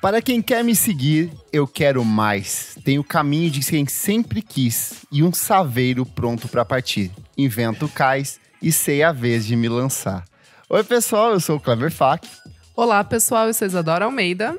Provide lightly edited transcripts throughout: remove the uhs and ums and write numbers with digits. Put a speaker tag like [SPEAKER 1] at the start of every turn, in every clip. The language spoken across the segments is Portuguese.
[SPEAKER 1] Para quem quer me seguir, eu quero mais. Tenho o caminho de quem sempre quis e um saveiro pronto para partir. Invento cais e sei a vez de me lançar. Oi, pessoal, eu sou o Clever Fak.
[SPEAKER 2] Olá, pessoal, eu sou Isadora Almeida.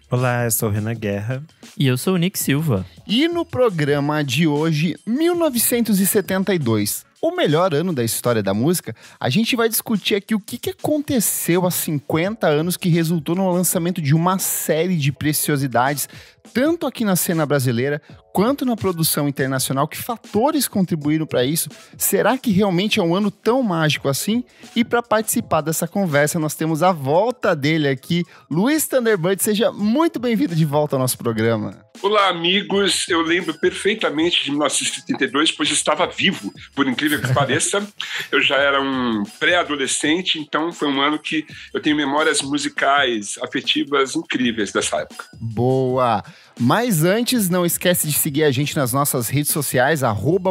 [SPEAKER 3] Olá, eu sou o Renan Guerra.
[SPEAKER 4] E eu sou o Nick Silva.
[SPEAKER 1] E no programa de hoje, 1972, o melhor ano da história da música, a gente vai discutir aqui o que aconteceu há 50 anos que resultou no lançamento de uma série de preciosidades, tanto aqui na cena brasileira quanto na produção internacional. Que fatores contribuíram para isso? Será que realmente é um ano tão mágico assim? E para participar dessa conversa, nós temos a volta dele aqui, Luiz Thunderbird. Seja muito bem-vindo de volta ao nosso programa.
[SPEAKER 5] Olá, amigos. Eu lembro perfeitamente de 1972, pois estava vivo, por incrível que pareça. Eu já era um pré-adolescente, então foi um ano que eu tenho memórias musicais, afetivas incríveis dessa época.
[SPEAKER 1] Boa! Mas antes, não esquece de seguir a gente nas nossas redes sociais,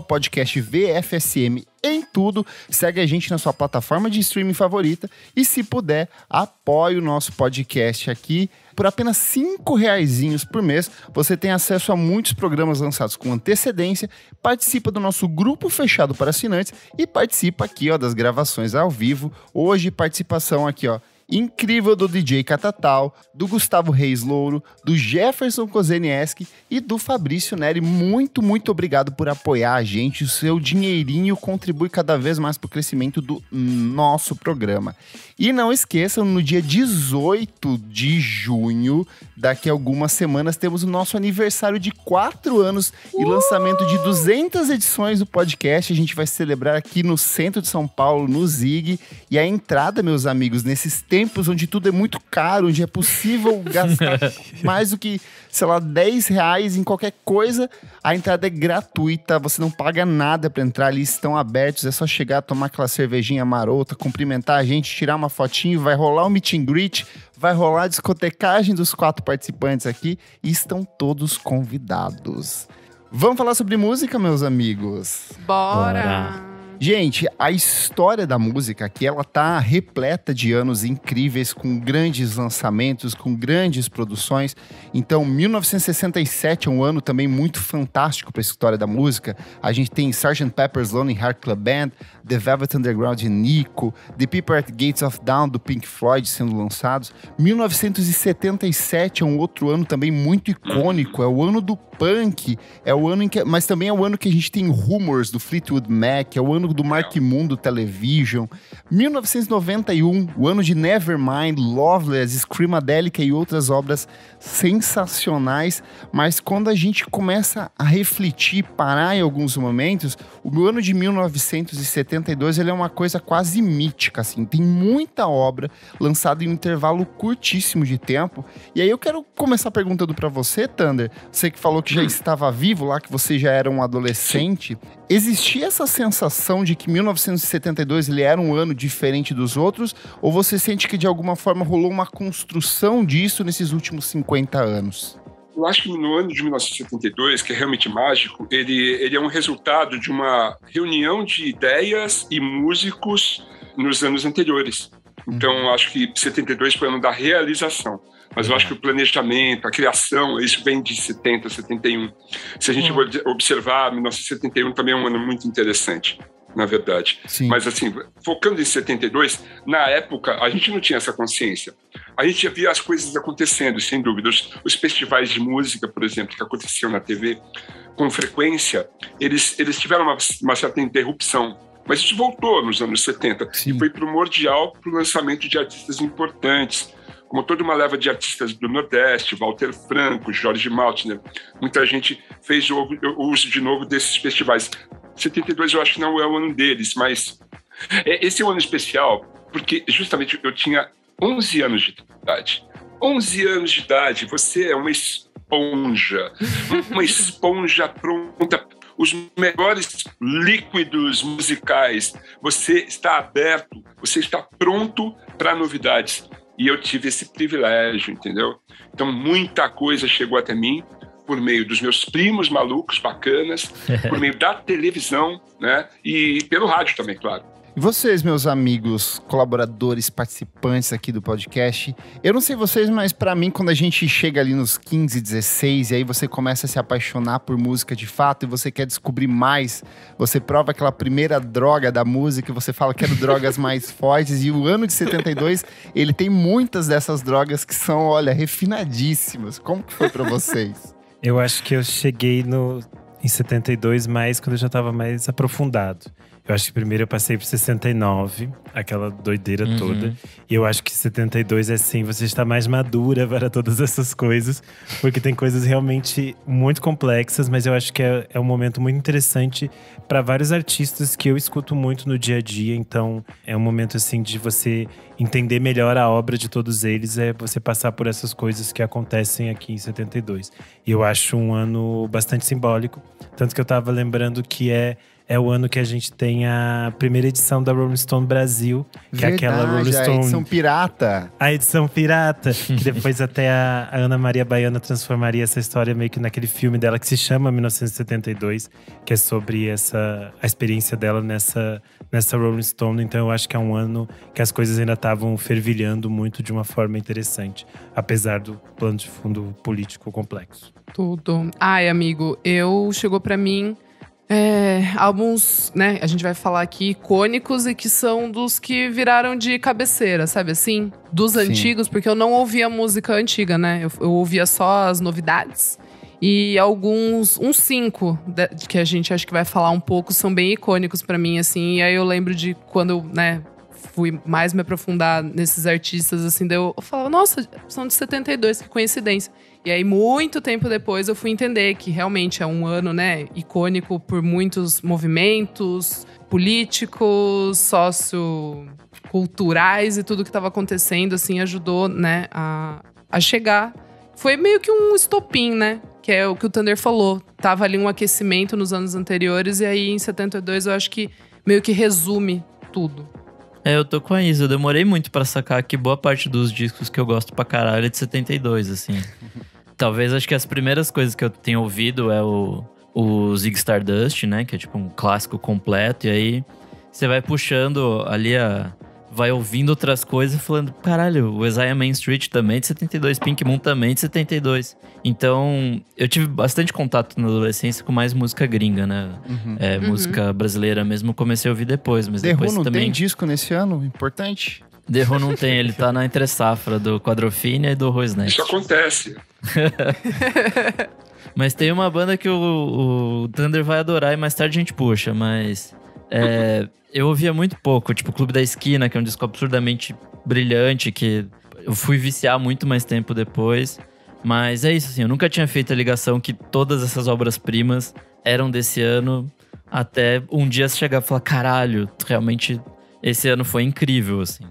[SPEAKER 1] @podcastvfsm em tudo. Segue a gente na sua plataforma de streaming favorita e, se puder, apoie o nosso podcast aqui. Por apenas R$5 por mês, você tem acesso a muitos programas lançados com antecedência, participa do nosso grupo fechado para assinantes e participa aqui, das gravações ao vivo. Hoje, participação aqui, incrível do DJ Catatal, do Gustavo Reis Louro, do Jefferson Kozenieski e do Fabrício Neri. Muito, muito obrigado por apoiar a gente. O seu dinheirinho contribui cada vez mais para o crescimento do nosso programa. E não esqueçam, no dia 18 de junho, daqui a algumas semanas, temos o nosso aniversário de 4 anos e lançamento de 200 edições do podcast. A gente vai celebrar aqui no centro de São Paulo, no Zig. E a entrada, meus amigos, nesses tempos onde tudo é muito caro, onde é possível gastar mais do que, R$10 em qualquer coisa, a entrada é gratuita, você não paga nada para entrar ali, estão abertos, é só chegar, tomar aquela cervejinha marota, cumprimentar a gente, tirar uma fotinho, vai rolar um meet and greet, vai rolar a discotecagem dos 4 participantes aqui e estão todos convidados. Vamos falar sobre música, meus amigos?
[SPEAKER 2] Bora!
[SPEAKER 1] Gente, a história da música aqui, ela tá repleta de anos incríveis, com grandes lançamentos, com grandes produções. Então, 1967 é um ano também muito fantástico para a história da música. A gente tem Sgt. Pepper's Lonely Heart Club Band, The Velvet Underground de Nico, The People at the Gates of Dawn do Pink Floyd sendo lançados. 1977 é um outro ano também muito icônico, é o ano do punk, é o ano em que, mas também é o ano que a gente tem Rumors do Fleetwood Mac, é o ano do Mark Moon do Television. 1991, o ano de Nevermind, Loveless, Screamadelica e outras obras sensacionais. Mas quando a gente começa a refletir, parar em alguns momentos, o ano de 1972 ele é uma coisa quase mítica, assim. Tem muita obra lançada em um intervalo curtíssimo de tempo. E aí eu quero começar perguntando pra você, Thunder, você que falou que já estava vivo lá, que você já era um adolescente. Existia essa sensação de que 1972 ele era um ano diferente dos outros? Ou você sente que de alguma forma rolou uma construção disso nesses últimos 50 anos?
[SPEAKER 5] Eu acho que no ano de 1972, que é realmente mágico, ele é um resultado de uma reunião de ideias e músicos nos anos anteriores. Então, acho que 72 foi o ano da realização. Mas eu acho que o planejamento, a criação, isso vem de 70, 71. Se a gente observar, 1971 também é um ano muito interessante, na verdade.
[SPEAKER 1] Sim.
[SPEAKER 5] Mas assim, focando em 72, na época, a gente não tinha essa consciência. A gente via as coisas acontecendo, sem dúvida. Os festivais de música, por exemplo, que aconteciam na TV, com frequência, eles tiveram uma certa interrupção. Mas isso voltou nos anos 70.
[SPEAKER 1] Sim.
[SPEAKER 5] E foi primordial para o lançamento de artistas importantes, como toda uma leva de artistas do Nordeste, Walter Franco, Jorge Maltner. Muita gente fez o uso de novo desses festivais. 72 eu acho que não é o ano deles, mas esse é um ano especial porque justamente eu tinha 11 anos de idade. 11 anos de idade, você é uma esponja pronta. Os melhores líquidos musicais, você está aberto, você está pronto para novidades. E eu tive esse privilégio, entendeu? Então, muita coisa chegou até mim por meio dos meus primos malucos, bacanas, por meio da televisão, né? E pelo rádio também, claro.
[SPEAKER 1] E vocês, meus amigos, colaboradores, participantes aqui do podcast, eu não sei vocês, mas pra mim, quando a gente chega ali nos 15, 16, e aí você começa a se apaixonar por música de fato, e você quer descobrir mais, você prova aquela primeira droga da música, e você fala que quero drogas mais fortes, e o ano de 72, ele tem muitas dessas drogas que são, olha, refinadíssimas. Como que foi pra vocês?
[SPEAKER 3] Eu acho que eu cheguei em 72 mais quando eu já tava mais aprofundado. Eu acho que primeiro eu passei por 69, aquela doideira toda. E eu acho que 72 é assim, você está mais madura para todas essas coisas. Porque tem coisas realmente muito complexas, mas eu acho que é um momento muito interessante para vários artistas que eu escuto muito no dia a dia. Então é um momento assim de você entender melhor a obra de todos eles, é você passar por essas coisas que acontecem aqui em 72. E eu acho um ano bastante simbólico. Tanto que eu tava lembrando que é o ano que a gente tem a primeira edição da Rolling Stone Brasil. Que é aquela Rolling Stone…
[SPEAKER 1] a edição pirata.
[SPEAKER 3] A edição pirata. Que depois até a Ana Maria Baiana transformaria essa história meio que naquele filme dela que se chama 1972. Que é sobre a experiência dela nessa Rolling Stone. Então eu acho que é um ano que as coisas ainda estavam fervilhando muito de uma forma interessante. Apesar do plano de fundo político complexo.
[SPEAKER 2] Tudo. Ai, amigo, chegou pra mim… álbuns, né, a gente vai falar aqui, icônicos e que são dos que viraram de cabeceira, sabe assim? Dos antigos, porque eu não ouvia música antiga, né? Eu ouvia só as novidades. E uns 5 que a gente acho que vai falar um pouco são bem icônicos pra mim, assim. E aí eu lembro de quando eu, né, fui mais me aprofundar nesses artistas, assim, daí eu falava, nossa, são de 72, que coincidência. E aí, muito tempo depois, eu fui entender que realmente é um ano, né, icônico por muitos movimentos políticos, socioculturais e tudo que estava acontecendo, assim, ajudou, né, a chegar. Foi meio que um estopim, né, que é o que o Thunder falou. Tava ali um aquecimento nos anos anteriores e aí, em 72, eu acho que meio que resume tudo.
[SPEAKER 4] Eu tô com a Isa. Eu demorei muito pra sacar que boa parte dos discos que eu gosto pra caralho é de 72, assim. Talvez, acho que as primeiras coisas que eu tenho ouvido é o Ziggy Stardust, né? Que é tipo um clássico completo. E aí, você vai puxando ali vai ouvindo outras coisas e falando, caralho, o Isaiah Main Street também é de 72, Pink Moon também é de 72. Então, eu tive bastante contato na adolescência com mais música gringa, né? Música brasileira mesmo, comecei a ouvir depois. Mas
[SPEAKER 1] The
[SPEAKER 4] depois
[SPEAKER 1] Who não
[SPEAKER 4] também…
[SPEAKER 1] tem disco nesse ano? Importante?
[SPEAKER 4] The Who não tem, ele tá na entre-safra do Quadrophenia e do Rosnet.
[SPEAKER 5] Isso acontece.
[SPEAKER 4] Mas tem uma banda que o Thunder vai adorar e mais tarde a gente puxa, mas… eu ouvia muito pouco, tipo Clube da Esquina, que é um disco absurdamente brilhante, que eu fui viciar muito mais tempo depois. Mas é isso, assim, eu nunca tinha feito a ligação que todas essas obras-primas eram desse ano, até um dia chegar e falar, caralho, realmente esse ano foi incrível, assim.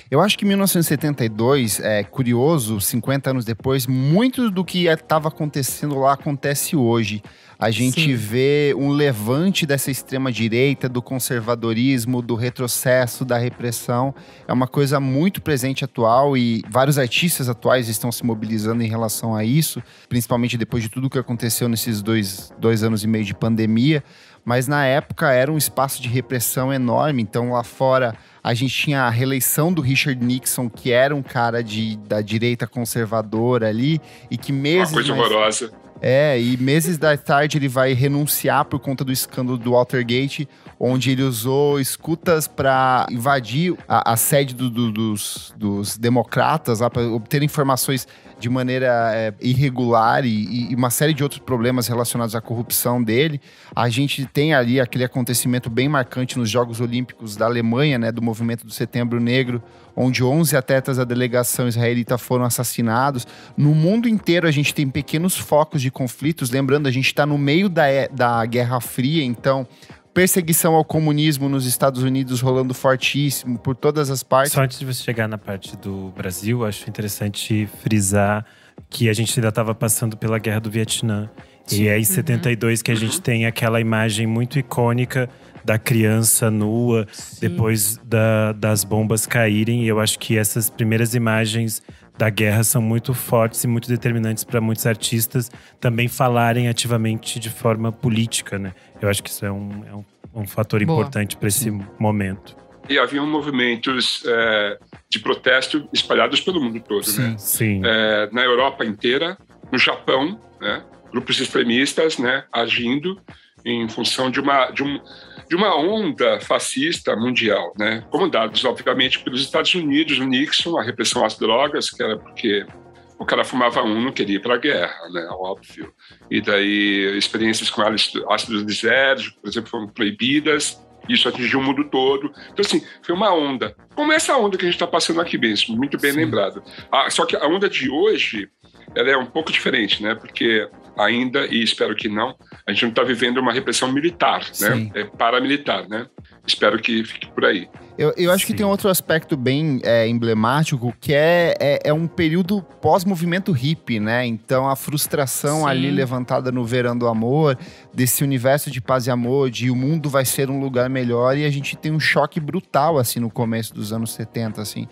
[SPEAKER 1] Eu acho que 1972, é curioso, 50 anos depois, muito do que estava acontecendo lá acontece hoje. A gente vê um levante dessa extrema-direita, do conservadorismo, do retrocesso, da repressão. É uma coisa muito presente atual e vários artistas atuais estão se mobilizando em relação a isso, principalmente depois de tudo que aconteceu nesses dois anos e meio de pandemia. Mas na época era um espaço de repressão enorme, então lá fora a gente tinha a reeleição do Richard Nixon, que era um cara da direita conservadora ali, e que meses…
[SPEAKER 5] Uma coisa horrorosa.
[SPEAKER 1] E meses da tarde ele vai renunciar por conta do escândalo do Watergate, onde ele usou escutas para invadir a sede dos democratas, para obter informações de maneira irregular e uma série de outros problemas relacionados à corrupção dele. A gente tem ali aquele acontecimento bem marcante nos Jogos Olímpicos da Alemanha, né, do movimento do Setembro Negro, onde 11 atletas da delegação israelita foram assassinados. No mundo inteiro a gente tem pequenos focos de conflitos. Lembrando, a gente está no meio da Guerra Fria, então… perseguição ao comunismo nos Estados Unidos rolando fortíssimo por todas as partes.
[SPEAKER 3] Só antes de você chegar na parte do Brasil, acho interessante frisar que a gente ainda estava passando pela Guerra do Vietnã. Sim. E é em 72 que a gente tem aquela imagem muito icônica da criança nua, depois das bombas caírem. E eu acho que essas primeiras imagens da guerra são muito fortes e muito determinantes para muitos artistas também falarem ativamente de forma política, né? Eu acho que isso é um fator importante para esse momento.
[SPEAKER 5] e haviam movimentos de protesto espalhados pelo mundo todo, né?
[SPEAKER 3] Sim.
[SPEAKER 5] Na Europa inteira, no Japão, né? Grupos extremistas, né? Agindo em função de uma onda fascista mundial, né? Comandados, obviamente, pelos Estados Unidos, o Nixon, a repressão às drogas, que era porque o cara fumava não queria ir para a guerra, né? Óbvio. E daí experiências com ácidos lisérgicos, por exemplo, foram proibidas. Isso atingiu o mundo todo. Então, assim, foi uma onda. Como essa onda que a gente está passando aqui mesmo, muito bem lembrado. Só que a onda de hoje, ela é um pouco diferente, né? Porque ainda, e espero que não, a gente não está vivendo uma repressão militar, né? É paramilitar, né? Espero que fique por aí.
[SPEAKER 1] Eu acho que tem outro aspecto bem emblemático, que é um período pós-movimento hippie, né? Então, a frustração ali levantada no Verão do Amor, desse universo de paz e amor, de o mundo vai ser um lugar melhor, e a gente tem um choque brutal, assim, no começo dos anos 70, assim.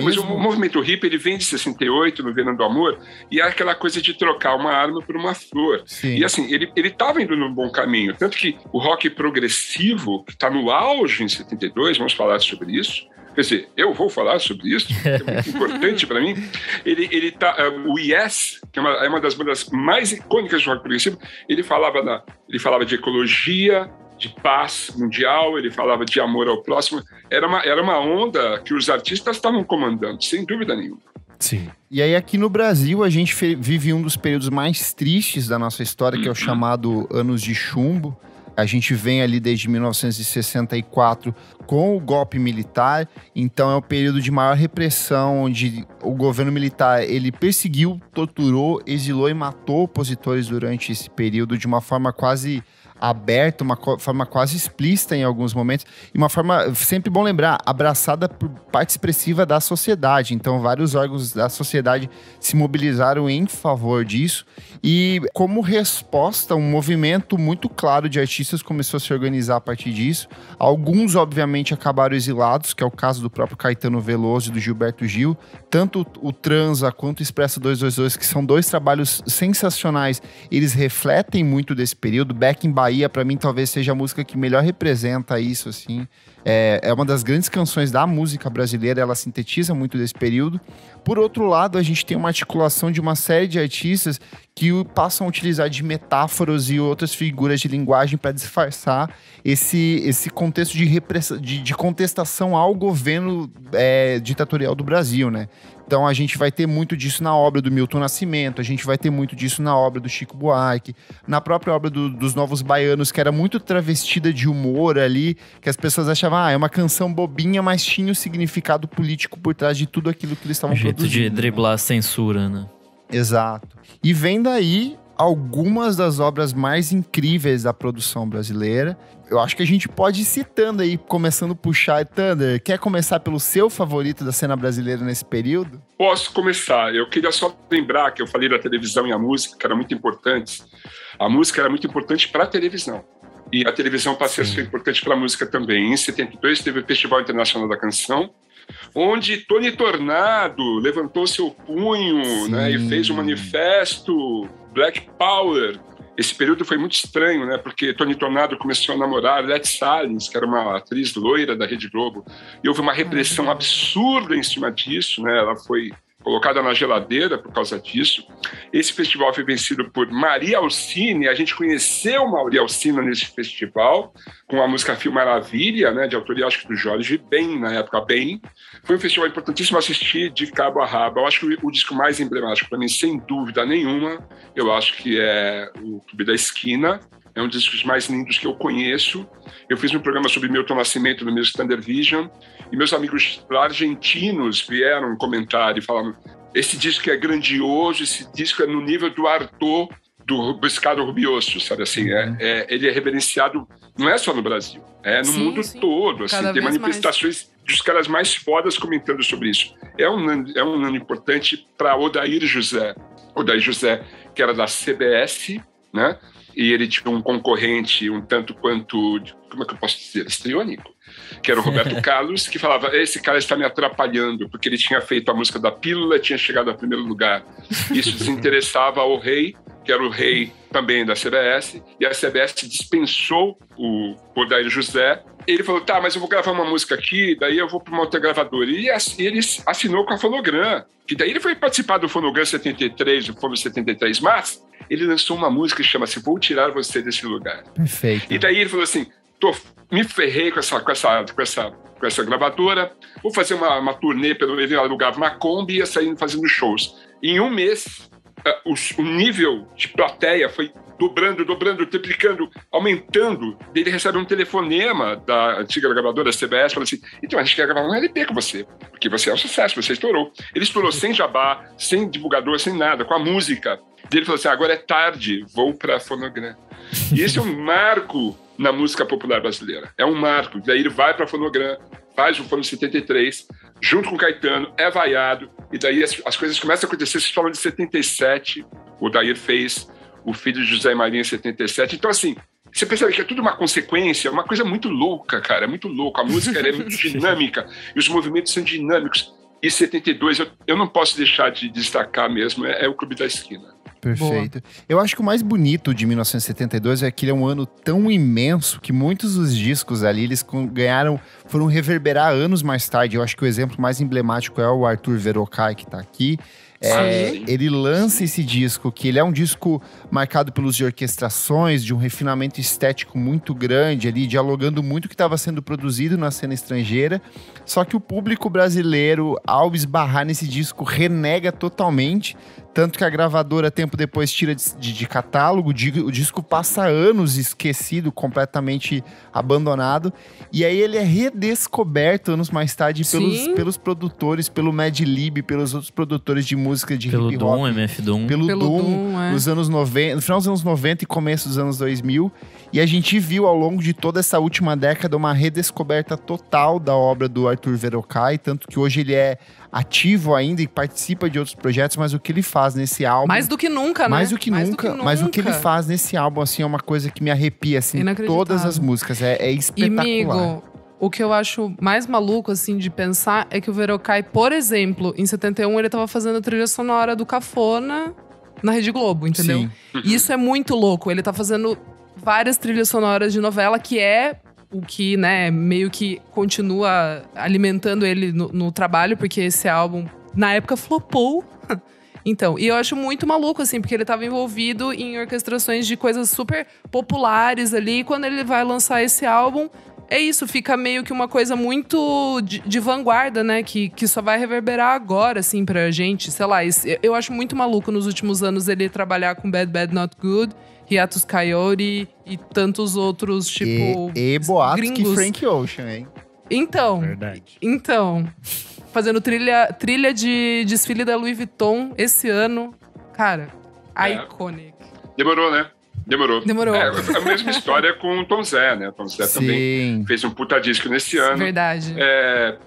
[SPEAKER 5] Mas o movimento hippie, ele vem de 68, no Verão do Amor, e é aquela coisa de trocar uma arma por uma flor.
[SPEAKER 1] Sim.
[SPEAKER 5] E, assim, ele estava indo num bom caminho. Tanto que o rock progressivo, que está no auge em 72, vamos falar sobre isso. Quer dizer, eu vou falar sobre isso, é muito importante para mim. O Yes, que é uma das bandas mais icônicas do rock progressivo, ele falava de ecologia, de paz mundial, ele falava de amor ao próximo. Era uma onda que os artistas estavam comandando, sem dúvida nenhuma.
[SPEAKER 3] Sim.
[SPEAKER 1] E aí, aqui no Brasil, a gente vive um dos períodos mais tristes da nossa história, que é o chamado Anos de Chumbo. A gente vem ali desde 1964 com o golpe militar, então é o período de maior repressão, onde o governo militar ele perseguiu, torturou, exilou e matou opositores durante esse período de uma forma quase aberta, uma forma quase explícita em alguns momentos, e uma forma, sempre bom lembrar, abraçada por parte expressiva da sociedade. Então, vários órgãos da sociedade se mobilizaram em favor disso, e como resposta, um movimento muito claro de artistas começou a se organizar a partir disso. Alguns, obviamente, acabaram exilados, que é o caso do próprio Caetano Veloso e do Gilberto Gil. Tanto o Transa quanto o Expresso 222, que são dois trabalhos sensacionais, eles refletem muito desse período. Back in Bahia, pra mim, talvez seja a música que melhor representa isso, assim. É uma das grandes canções da música brasileira, ela sintetiza muito desse período. Por outro lado, a gente tem uma articulação de uma série de artistas que passam a utilizar de metáforas e outras figuras de linguagem para disfarçar esse contexto de contestação ao governo ditatorial do Brasil, né? Então a gente vai ter muito disso na obra do Milton Nascimento, a gente vai ter muito disso na obra do Chico Buarque, na própria obra dos Novos Baianos, que era muito travestida de humor ali, que as pessoas achavam, é uma canção bobinha, mas tinha o significado político por trás de tudo aquilo que eles estavam produzindo.
[SPEAKER 4] Jeito de driblar a censura, né?
[SPEAKER 1] Exato. E vem daí algumas das obras mais incríveis da produção brasileira. Eu acho que a gente pode ir citando aí, começando a puxar. Thunder, quer começar pelo seu favorito da cena brasileira nesse período?
[SPEAKER 5] Posso começar. Eu queria só lembrar que eu falei da televisão e a música, que eram muito importantes. A música era muito importante para a televisão. E a televisão passou a ser importante para a música também. Em 72 teve o Festival Internacional da Canção, onde Tony Tornado levantou seu punho, né, e fez um manifesto Black Power. Esse período foi muito estranho, né, porque Tony Tornado começou a namorar Letty Salles, que era uma atriz loira da Rede Globo, e houve uma repressão absurda em cima disso, né, ela foi colocada na geladeira por causa disso. Esse festival foi vencido por Maria Alcine. A gente conheceu Maria Alcine nesse festival, com a música Fio Maravilha, né, de autoria, acho que do Jorge Ben, na época, Ben. Foi um festival importantíssimo, assistir de cabo a rabo. Eu acho que o disco mais emblemático para mim, sem dúvida nenhuma, eu acho que é o Clube da Esquina. É um dos discos mais lindos que eu conheço. Eu fiz um programa sobre Milton Nascimento no meu Standard Vision, e meus amigos argentinos vieram comentar e falaram: esse disco é grandioso, esse disco é no nível do Arthur, do Buscado Rubioso, sabe assim? Ele é reverenciado, não é só no Brasil, é no mundo todo. Assim, tem manifestações dos caras mais fodas comentando sobre isso. É um ano importante para Odair José. Odair José, que era da CBS, né? E ele tinha um concorrente um tanto quanto, como é que eu posso dizer, histriônico, que era o Roberto Carlos, que falava: esse cara está me atrapalhando, porque ele tinha feito a música da Pílula, tinha chegado ao primeiro lugar. Isso desinteressava ao rei, que era o rei também da CBS, e a CBS dispensou o Odair José. Ele falou, tá, mas eu vou gravar uma música aqui, daí eu vou para uma outra gravadora. E ele assinou com a Fonogram, que daí ele foi participar do Fonogram 73, do Fono 73, mas ele lançou uma música que chama-se Vou Tirar Você Desse Lugar.
[SPEAKER 1] Perfeito.
[SPEAKER 5] E daí ele falou assim, me ferrei com essa gravadora, vou fazer uma turnê, ele alugava uma Kombi e ia saindo fazendo shows. E em um mês, o nível de plateia foi dobrando, triplicando, aumentando. Ele recebe um telefonema da antiga gravadora da CBS, falando assim, então a gente quer gravar um LP com você, porque você é um sucesso, você estourou. Ele estourou sem jabá, sem divulgador, sem nada, com a música. E ele falou assim, agora é tarde, vou pra Fonogram. E esse é um marco na música popular brasileira. É um marco. Daí ele vai pra Fonogram, faz o Fono 73, junto com o Caetano, é vaiado, e daí as coisas começam a acontecer. Vocês falam de 77, o Odair fez o Filho de José e Maria em 77. Então, assim, você percebe que é tudo uma consequência, uma coisa muito louca, cara, é muito louco. A música é muito dinâmica, e os movimentos são dinâmicos. E 72, eu não posso deixar de destacar mesmo, é o Clube da Esquina.
[SPEAKER 1] Perfeito. Boa. Eu acho que o mais bonito de 1972 é que ele é um ano tão imenso que muitos dos discos ali, eles foram reverberar anos mais tarde. Eu acho que o exemplo mais emblemático é o Arthur Verocai, que tá aqui. Ele lança esse disco, que ele é um disco marcado pelos de orquestrações, de um refinamento estético muito grande ali, dialogando muito o que estava sendo produzido na cena estrangeira. Só que o público brasileiro, ao esbarrar nesse disco, renega totalmente. Tanto que a gravadora, tempo depois, tira de catálogo. O disco passa anos esquecido, completamente abandonado. E aí ele é redescoberto anos mais tarde pelos produtores, pelo Mad Lib, pelos outros produtores de música de hip hop.
[SPEAKER 4] Pelo Doom, MF Doom.
[SPEAKER 1] Pelo Doom, nos anos 90, no final dos anos 90 e começo dos anos 2000. E a gente viu ao longo de toda essa última década uma redescoberta total da obra do Arthur Verocai. Tanto que hoje ele é ativo ainda e participa de outros projetos, mas o que ele faz nesse álbum...
[SPEAKER 2] Mais do que nunca, né?
[SPEAKER 1] Mais do que nunca. Mas o que ele faz nesse álbum, assim, é uma coisa que me arrepia, assim, todas as músicas. É espetacular.
[SPEAKER 2] E, amigo, o que eu acho mais maluco, assim, de pensar é que o Verocai, por exemplo, em 71, ele tava fazendo a trilha sonora do Cafona na Rede Globo, entendeu?
[SPEAKER 1] Sim.
[SPEAKER 2] E isso é muito louco. Ele tá fazendo várias trilhas sonoras de novela, que é o que, né, meio que continua alimentando ele no trabalho, porque esse álbum, na época, flopou. Então, e eu acho muito maluco, assim, porque ele tava envolvido em orquestrações de coisas super populares ali, e quando ele vai lançar esse álbum, é isso, fica meio que uma coisa muito de vanguarda, né, que só vai reverberar agora, assim, pra gente, sei lá. Eu acho muito maluco nos últimos anos ele trabalhar com Bad Bad Not Good, Hiatus Coyote e tantos outros, tipo,
[SPEAKER 1] e boatos
[SPEAKER 2] gringos.
[SPEAKER 1] Que Frank Ocean, hein?
[SPEAKER 2] Então,
[SPEAKER 3] Verdade.
[SPEAKER 2] Fazendo trilha de desfile da Louis Vuitton esse ano. Cara, iconic.
[SPEAKER 5] Demorou, né? Demorou.
[SPEAKER 2] É
[SPEAKER 5] a mesma história com o Tom Zé, né? O Tom Zé também fez um puta disco nesse ano.
[SPEAKER 2] Verdade.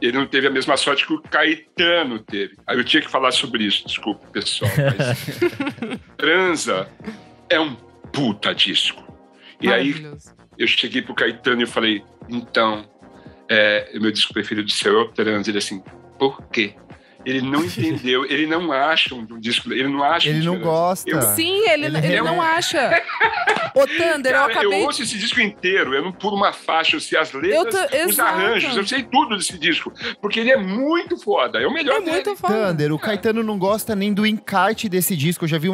[SPEAKER 5] Ele não teve a mesma sorte que o Caetano teve. Aí eu tinha que falar sobre isso, desculpa, pessoal. Mas Transa é um puta disco. E aí eu cheguei pro Caetano e eu falei, então, o meu disco preferido seu é o Transa. Ele assim, por quê? Ele não entendeu, ele não acha um disco, ele não acha.
[SPEAKER 1] Ele não gosta.
[SPEAKER 2] Sim, ele não acha. Ô, Thunder,
[SPEAKER 5] cara, eu ouço esse disco inteiro, eu não pulo uma faixa, eu sei as letras, os arranjos, eu sei tudo desse disco, porque ele é muito foda, é o melhor dele.
[SPEAKER 2] Muito foda.
[SPEAKER 1] Thunder, o Caetano não gosta nem do encarte desse disco, eu já vi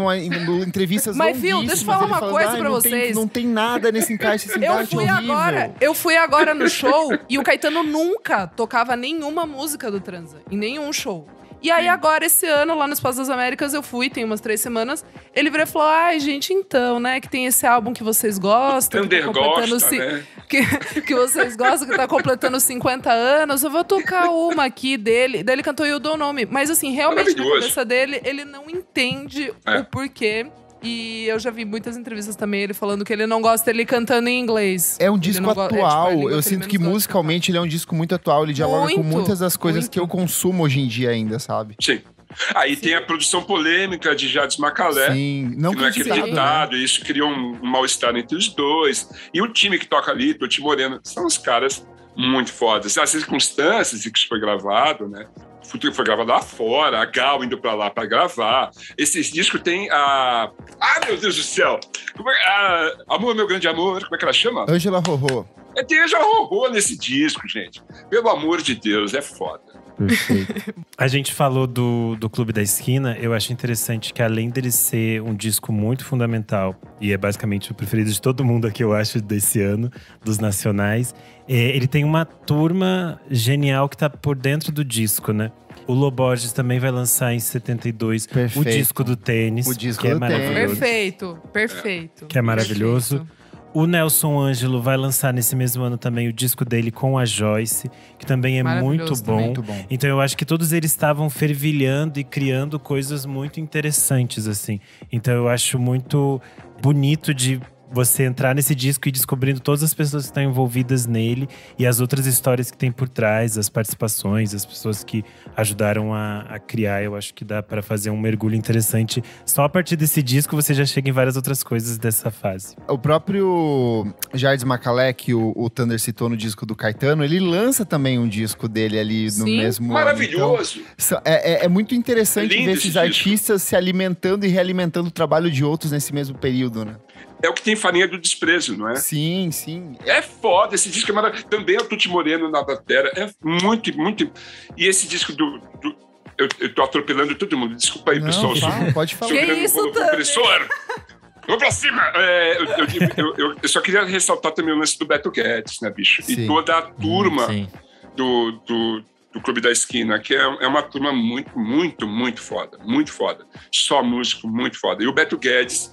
[SPEAKER 1] entrevistas
[SPEAKER 2] Mas, viu, deixa eu falar uma coisa pra vocês.
[SPEAKER 1] Não tem nada nesse encarte, esse encarte horrível.
[SPEAKER 2] Eu fui agora no show e o Caetano nunca tocava nenhuma música do Transa, em nenhum show. E aí agora, esse ano, lá no Espaço das Américas, eu fui, tem umas 3 semanas, ele virou e falou, ai, gente, então, né, que tem esse álbum que vocês gostam.
[SPEAKER 5] Thunder gosta, né?
[SPEAKER 2] Que vocês gostam, que tá completando 50 anos, eu vou tocar uma aqui dele. Daí ele cantou You Don't Know Me. Mas assim, realmente, na cabeça dele, ele não entende o porquê. E eu já vi muitas entrevistas também, ele falando que ele não gosta dele cantando em inglês.
[SPEAKER 1] É um disco atual, eu sinto que musicalmente ele é um disco muito atual, ele dialoga com muitas das coisas que eu consumo hoje em dia ainda, sabe?
[SPEAKER 5] Sim. Aí tem a produção polêmica de Jades Macalé,
[SPEAKER 1] Sim,
[SPEAKER 5] que não é acreditado, e isso criou um mal-estar entre os dois. E o time que toca ali, Toti Moreno, são os caras muito fodas. As circunstâncias em que isso foi gravado, né? foi gravado lá fora, a Gal indo pra lá pra gravar. Esses discos tem a... meu Deus do céu! Amor, Meu Grande Amor, como é que ela chama?
[SPEAKER 1] Ângela Rorô.
[SPEAKER 5] Tem Ângela Rorô nesse disco, gente. Pelo amor de Deus, é foda.
[SPEAKER 1] Perfeito.
[SPEAKER 3] A gente falou do Clube da Esquina. Eu acho interessante que, além dele ser um disco muito fundamental, e é basicamente o preferido de todo mundo aqui, eu acho, desse ano, dos nacionais, ele tem uma turma genial que tá por dentro do disco, né? O Loborges também vai lançar em 72 o disco do tênis, que é maravilhoso.
[SPEAKER 2] Perfeito.
[SPEAKER 3] Que é maravilhoso.
[SPEAKER 2] Perfeito.
[SPEAKER 3] O Nelson Ângelo vai lançar nesse mesmo ano também o disco dele com a Joyce, que também é muito bom.
[SPEAKER 1] Muito bom.
[SPEAKER 3] Então eu acho que todos eles estavam fervilhando e criando coisas muito interessantes, assim. Então eu acho muito bonito de você entrar nesse disco e descobrindo todas as pessoas que estão envolvidas nele e as outras histórias que tem por trás, as participações, as pessoas que ajudaram a criar. Eu acho que dá para fazer um mergulho interessante. Só a partir desse disco você já chega em várias outras coisas dessa fase.
[SPEAKER 1] O próprio Jardim Macalé, que o Thunder citou no disco do Caetano, ele lança também um disco dele ali no mesmo
[SPEAKER 5] maravilhoso.
[SPEAKER 1] ano. Então, é muito interessante ver esses
[SPEAKER 5] disco.
[SPEAKER 1] artistas se alimentando e realimentando o trabalho de outros nesse mesmo período, né?
[SPEAKER 5] É o que tem Farinha do Desprezo, não é?
[SPEAKER 1] Sim, sim.
[SPEAKER 5] É foda, esse disco é maravilhoso. Também é o Tuti Moreno na batera. É muito, muito. E esse disco eu tô atropelando todo mundo. Desculpa aí,
[SPEAKER 1] Não,
[SPEAKER 5] pessoal.
[SPEAKER 1] pode falar.
[SPEAKER 2] Que isso,
[SPEAKER 5] compressor. Vamos pra cima! Eu só queria ressaltar também o lance do Beto Guedes, né, bicho?
[SPEAKER 1] Sim.
[SPEAKER 5] E toda a turma
[SPEAKER 4] Sim.
[SPEAKER 5] do Clube da Esquina, que é uma turma muito, muito, muito foda. Muito foda. Só músico, muito foda. E o Beto Guedes,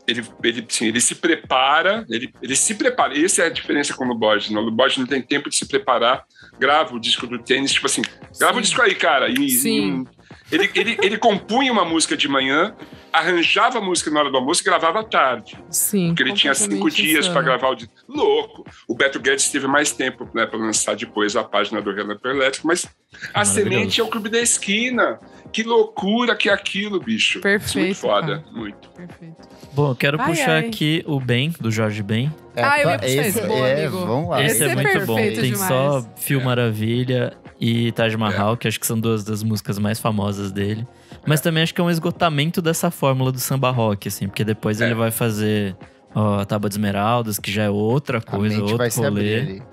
[SPEAKER 5] ele se prepara, ele se prepara. Essa é a diferença com o Loborges. O Loborges não tem tempo de se preparar, grava o disco do tênis, tipo assim, grava o disco aí, cara. Ele compunha uma música de manhã, arranjava a música na hora do almoço e gravava à tarde.
[SPEAKER 2] Sim.
[SPEAKER 5] Porque ele tinha 5 dias para gravar o disco. Louco! O Beto Guedes teve mais tempo, né, para lançar depois a página do Relâmpago Elétrico, mas a semente é o Clube da Esquina. Que loucura que é aquilo, bicho.
[SPEAKER 2] Perfeito,
[SPEAKER 5] Muito foda,
[SPEAKER 2] cara.
[SPEAKER 5] muito.
[SPEAKER 2] Perfeito.
[SPEAKER 4] Bom, eu quero puxar
[SPEAKER 2] ai.
[SPEAKER 4] aqui o Ben, do Jorge Ben.
[SPEAKER 2] Eu ia puxar esse bom, amigo.
[SPEAKER 1] Vamos lá.
[SPEAKER 4] Esse é muito bom.
[SPEAKER 2] perfeito
[SPEAKER 4] Tem
[SPEAKER 2] demais.
[SPEAKER 4] só Fio Maravilha e Taj Mahal, que acho que são duas das músicas mais famosas dele. Mas também acho que é um esgotamento dessa fórmula do samba rock, assim. Porque depois ele vai fazer a Tábua de Esmeraldas, que já é outra coisa, outro
[SPEAKER 1] vai se abrir
[SPEAKER 4] rolê.
[SPEAKER 1] ali.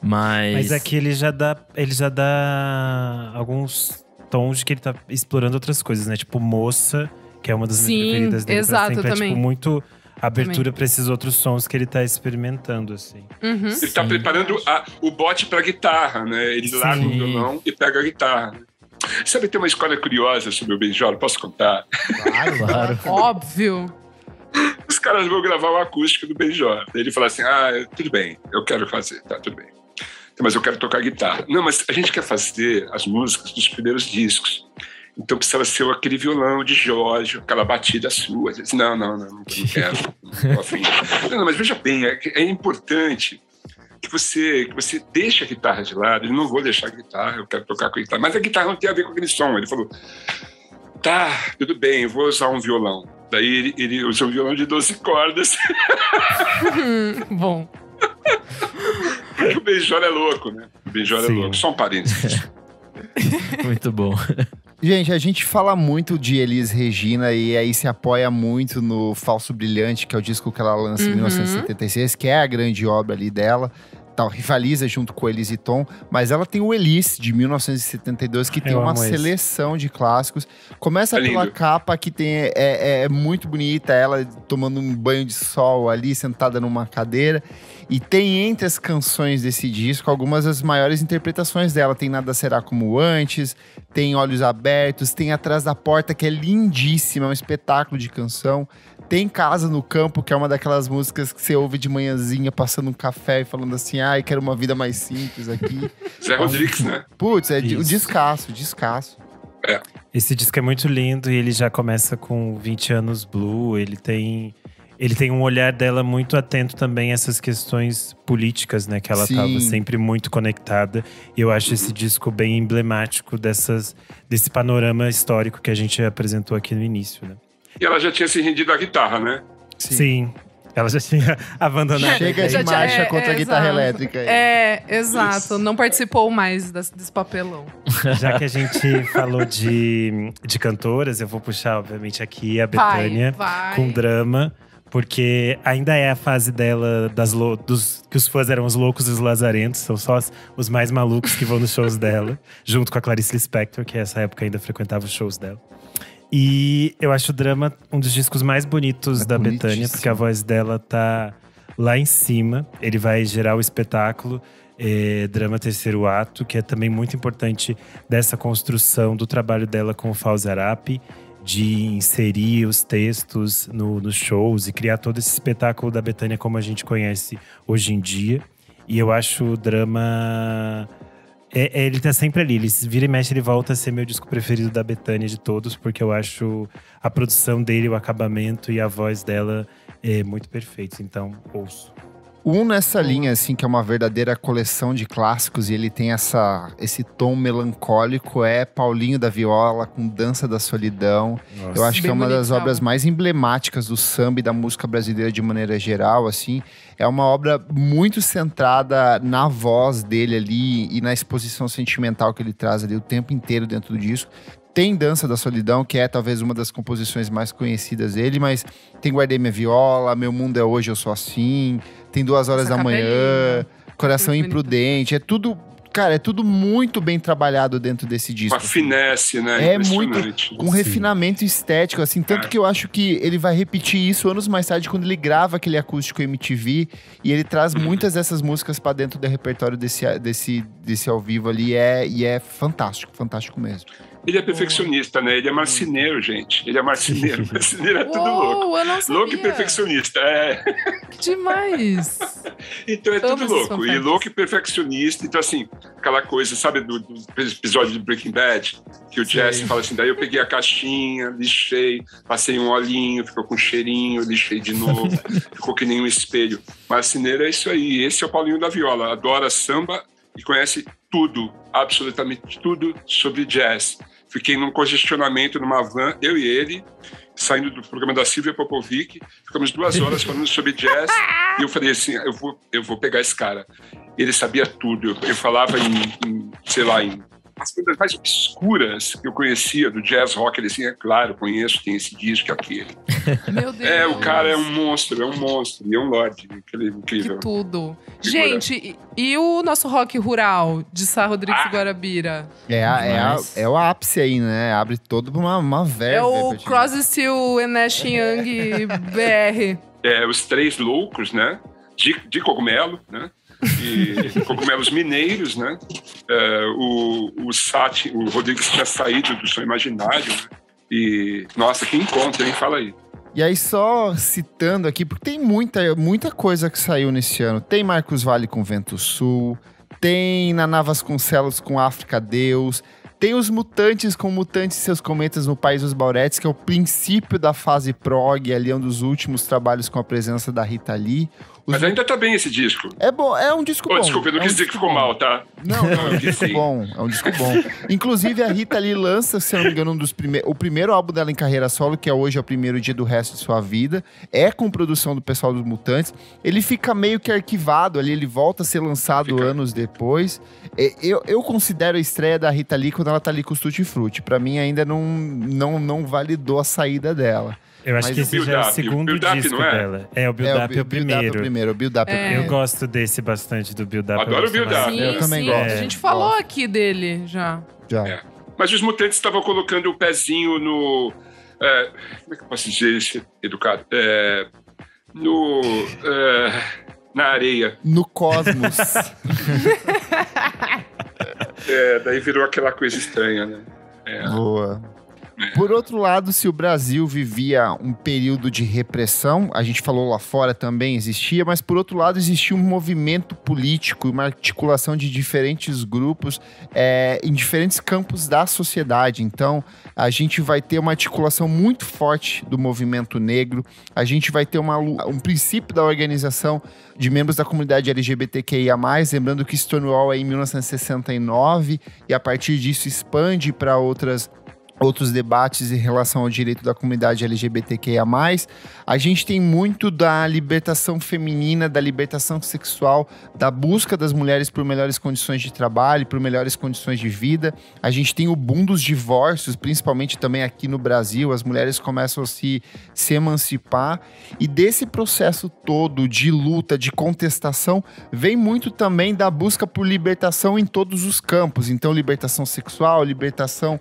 [SPEAKER 4] Mas
[SPEAKER 3] aqui ele já dá alguns tons de que ele tá explorando outras coisas, né? Tipo Moça, que é uma das minhas preferidas dele.
[SPEAKER 2] Exato,
[SPEAKER 3] pra sempre.
[SPEAKER 2] também.
[SPEAKER 3] É tipo muito abertura para esses outros sons que ele tá experimentando, assim.
[SPEAKER 2] Uhum.
[SPEAKER 5] Ele tá preparando o bote pra guitarra, né? Ele larga o violão e pega a guitarra. Né? Sabe, tem uma história curiosa sobre o Benjolo, posso contar?
[SPEAKER 4] Claro.
[SPEAKER 2] Óbvio.
[SPEAKER 5] Os caras vão gravar o acústico do Benjolo. Ele fala assim, tudo bem, eu quero fazer, tá, tudo bem. Mas eu quero tocar guitarra. Não, mas a gente quer fazer as músicas dos primeiros discos. Então precisava ser aquele violão de Jorge, aquela batida sua. Eu disse, não quero. Não, afim. Não, mas veja bem, é importante que você deixe a guitarra de lado. Eu não vou deixar a guitarra, eu quero tocar com a guitarra. Mas a guitarra não tem a ver com aquele som. Ele falou, tá, tudo bem, eu vou usar um violão. Daí ele usou um violão de 12 cordas.
[SPEAKER 2] Bom.
[SPEAKER 5] Porque o Benjolo é louco, né? O Benjolo é louco. Só um parênteses.
[SPEAKER 4] Muito bom.
[SPEAKER 1] Gente, a gente fala muito de Elis Regina e aí se apoia muito no Falso Brilhante, que é o disco que ela lança em 1976, que é a grande obra ali dela. Tal, rivaliza junto com Elis e Tom, mas ela tem o Elis, de 1972, que tem uma seleção de clássicos. Começa pela capa, que tem, é muito bonita, ela tomando um banho de sol ali, sentada numa cadeira. E tem entre as canções desse disco algumas das maiores interpretações dela. Tem Nada Será Como Antes, tem Olhos Abertos, tem Atrás da Porta, que é lindíssima, é um espetáculo de canção. Tem Casa no Campo, que é uma daquelas músicas que você ouve de manhãzinha, passando um café e falando assim, quero uma vida mais simples aqui.
[SPEAKER 5] Zé Rodrigues, né?
[SPEAKER 1] Putz, é um descasso.
[SPEAKER 5] É.
[SPEAKER 3] Esse disco é muito lindo e ele já começa com 20 anos Blue, ele tem um olhar dela muito atento também a essas questões políticas, né? Que ela estava sempre muito conectada. E eu acho esse disco bem emblemático desse panorama histórico que a gente apresentou aqui no início, né?
[SPEAKER 5] E ela já tinha se rendido à guitarra, né?
[SPEAKER 3] Sim. Ela já tinha abandonado.
[SPEAKER 1] Chega de marcha contra a guitarra
[SPEAKER 2] exato.
[SPEAKER 1] elétrica.
[SPEAKER 2] Exato. Não participou mais desse papelão.
[SPEAKER 3] Já que a gente falou de cantoras, eu vou puxar, obviamente, aqui a Bethânia
[SPEAKER 2] vai.
[SPEAKER 3] com Drama. Porque ainda é a fase dela que os fãs eram os loucos e os lazarentos. São só os mais malucos que vão nos shows dela. Junto com a Clarice Lispector, que nessa época ainda frequentava os shows dela. E eu acho o Drama um dos discos mais bonitos da Bethânia. Porque a voz dela tá lá em cima. Ele vai gerar o espetáculo Drama Terceiro Ato. Que é também muito importante dessa construção do trabalho dela com o Fauzi Arap. De inserir os textos nos shows e criar todo esse espetáculo da Bethânia como a gente conhece hoje em dia. E eu acho o Drama… ele tá sempre ali, ele vira e mexe, ele volta a ser meu disco preferido da Bethânia de todos. Porque eu acho a produção dele, o acabamento e a voz dela muito perfeitos. Então, ouço.
[SPEAKER 1] Nessa linha, assim, que é uma verdadeira coleção de clássicos. E ele tem esse tom melancólico. É Paulinho da Viola, com Dança da Solidão.
[SPEAKER 3] Nossa.
[SPEAKER 1] Eu acho que é uma das
[SPEAKER 2] bonitão.
[SPEAKER 1] obras mais emblemáticas do samba e da música brasileira de maneira geral, assim. É uma obra muito centrada na voz dele ali. E na exposição sentimental que ele traz ali o tempo inteiro dentro do disco. Tem Dança da Solidão, que é talvez uma das composições mais conhecidas dele, mas tem Guardei Minha Viola, Meu Mundo é Hoje, Eu Sou Assim, tem 2 Horas da Manhã, Coração Imprudente, é tudo… Cara, é tudo muito bem trabalhado dentro desse disco.
[SPEAKER 5] Uma finesse, né?
[SPEAKER 1] É muito, com refinamento estético, assim. Tanto que eu acho que ele vai repetir isso anos mais tarde, quando ele grava aquele acústico MTV. E ele traz muitas dessas músicas pra dentro do repertório desse ao vivo ali. E é fantástico, fantástico mesmo.
[SPEAKER 5] Ele é perfeccionista, né? Ele é marceneiro, gente. Ele é marceneiro. Marceneiro é tudo louco.
[SPEAKER 2] Eu não sabia.
[SPEAKER 5] Louco e perfeccionista,
[SPEAKER 2] Demais.
[SPEAKER 5] Então é
[SPEAKER 2] Todos
[SPEAKER 5] tudo
[SPEAKER 2] os
[SPEAKER 5] louco. E
[SPEAKER 2] fantasmas.
[SPEAKER 5] louco e perfeccionista. Então, assim, aquela coisa, sabe, do episódio do Breaking Bad? Que o Jesse fala assim, daí eu peguei a caixinha, lixei, passei um olhinho, ficou com cheirinho, lixei de novo, ficou que nem um espelho. Marceneiro é isso aí. Esse é o Paulinho da Viola. Adora samba e conhece tudo, absolutamente tudo sobre jazz. Fiquei num congestionamento numa van, eu e ele, saindo do programa da Silvia Popovic. Ficamos 2 horas falando sobre jazz. E eu falei assim, eu vou pegar esse cara. Ele sabia tudo. Eu falava em as coisas mais obscuras que eu conhecia do jazz rock. Ele assim, é claro, conheço, tem esse disco, aquele.
[SPEAKER 2] Meu Deus.
[SPEAKER 5] O cara é um monstro, e é um lorde. Incrível.
[SPEAKER 2] Que tudo. Gente, e o nosso rock rural de Sá Rodrigues e Guarabira?
[SPEAKER 1] É o ápice aí, né? Abre toda uma verba.
[SPEAKER 2] É o Crosby, Still and Nash Young BR.
[SPEAKER 5] Os 3 loucos, né? De cogumelo, né? E cogumelos mineiros, né? O Rodrigues tinha saído do Som Imaginário, né? E, nossa, que encontro, hein? Fala aí.
[SPEAKER 1] E aí, só citando aqui, porque tem muita coisa que saiu nesse ano. Tem Marcos Valle com Vento Sul, tem Naná Vasconcelos com África Deus, tem os Mutantes com Mutantes e Seus Cometas no País dos Bauretes, que é o princípio da fase prog, ali é um dos últimos trabalhos com a presença da Rita Lee.
[SPEAKER 5] Mas ainda tá bem esse disco.
[SPEAKER 1] É bom, é um disco bom.
[SPEAKER 5] Desculpa, eu não quis dizer que ficou mal, tá?
[SPEAKER 1] Não, é um disco bom, é um disco bom. Inclusive, a Rita Lee lança, se eu não me engano, o primeiro álbum dela em carreira solo, que é Hoje é o Primeiro Dia do Resto de Sua Vida. É com produção do pessoal dos Mutantes. Ele fica meio que arquivado ali, ele volta a ser lançado anos depois. Eu considero a estreia da Rita Lee quando ela tá ali com os Tutti Frutti. Pra mim, ainda não validou a saída dela.
[SPEAKER 3] Eu acho que esse já é o segundo disco dela. O Build Up é o primeiro.
[SPEAKER 1] O Build Up é o primeiro.
[SPEAKER 3] Eu gosto desse bastante, do Build Up.
[SPEAKER 5] Adoro o Build Up.
[SPEAKER 1] Eu também gosto.
[SPEAKER 2] A gente falou aqui dele já.
[SPEAKER 5] Mas os Mutantes estavam colocando o pezinho no… como é que eu posso dizer isso, educado? Na areia.
[SPEAKER 1] No cosmos.
[SPEAKER 5] Daí virou aquela coisa estranha, né?
[SPEAKER 1] Boa. Por outro lado, se o Brasil vivia um período de repressão, a gente falou lá fora também existia, mas por outro lado existia um movimento político, uma articulação de diferentes grupos em diferentes campos da sociedade. Então, a gente vai ter uma articulação muito forte do movimento negro, a gente vai ter um princípio da organização de membros da comunidade LGBTQIA+, lembrando que Stonewall é em 1969, e a partir disso expande para outras outros debates em relação ao direito da comunidade LGBTQIA+. A gente tem muito da libertação feminina, da libertação sexual, da busca das mulheres por melhores condições de trabalho, por melhores condições de vida. A gente tem o boom dos divórcios, principalmente também aqui no Brasil. As mulheres começam a se emancipar. E desse processo todo de luta, de contestação, vem muito também da busca por libertação em todos os campos. Então, libertação sexual, libertação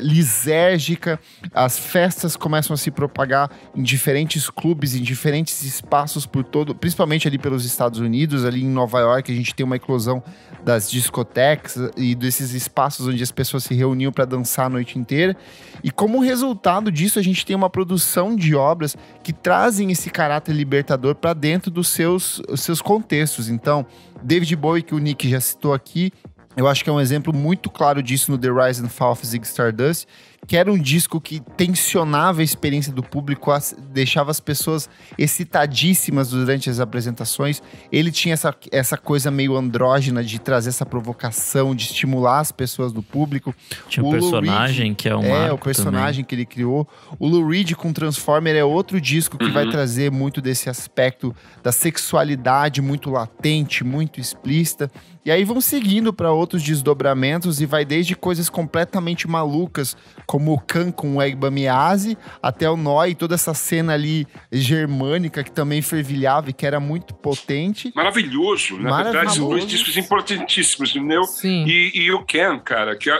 [SPEAKER 1] lisérgica, as festas começam a se propagar em diferentes clubes, em diferentes espaços por todo, principalmente ali pelos Estados Unidos, ali em Nova York a gente tem uma eclosão das discotecas e desses espaços onde as pessoas se reuniam para dançar a noite inteira, e como resultado disso a gente tem uma produção de obras que trazem esse caráter libertador para dentro dos seus contextos. Então, David Bowie, que o Nick já citou aqui, eu acho que é um exemplo muito claro disso no The Rise and Fall of Ziggy Stardust, que era um disco que tensionava a experiência do público, deixava as pessoas excitadíssimas durante as apresentações. Ele tinha essa coisa meio andrógena de trazer essa provocação, de estimular as pessoas do público.
[SPEAKER 4] Tinha o personagem, que é um marco
[SPEAKER 1] o personagem também que ele criou. O Lou Reed com Transformer é outro disco que vai trazer muito desse aspecto da sexualidade muito latente, muito explícita. E aí vão seguindo para outros desdobramentos e vai desde coisas completamente malucas, como o Khan com o Egba Miase, até o Noi, toda essa cena ali germânica que também fervilhava e que era muito potente.
[SPEAKER 5] Maravilhoso, né? Traz dois discos importantíssimos, entendeu?
[SPEAKER 2] Sim.
[SPEAKER 5] E o Ken, cara, que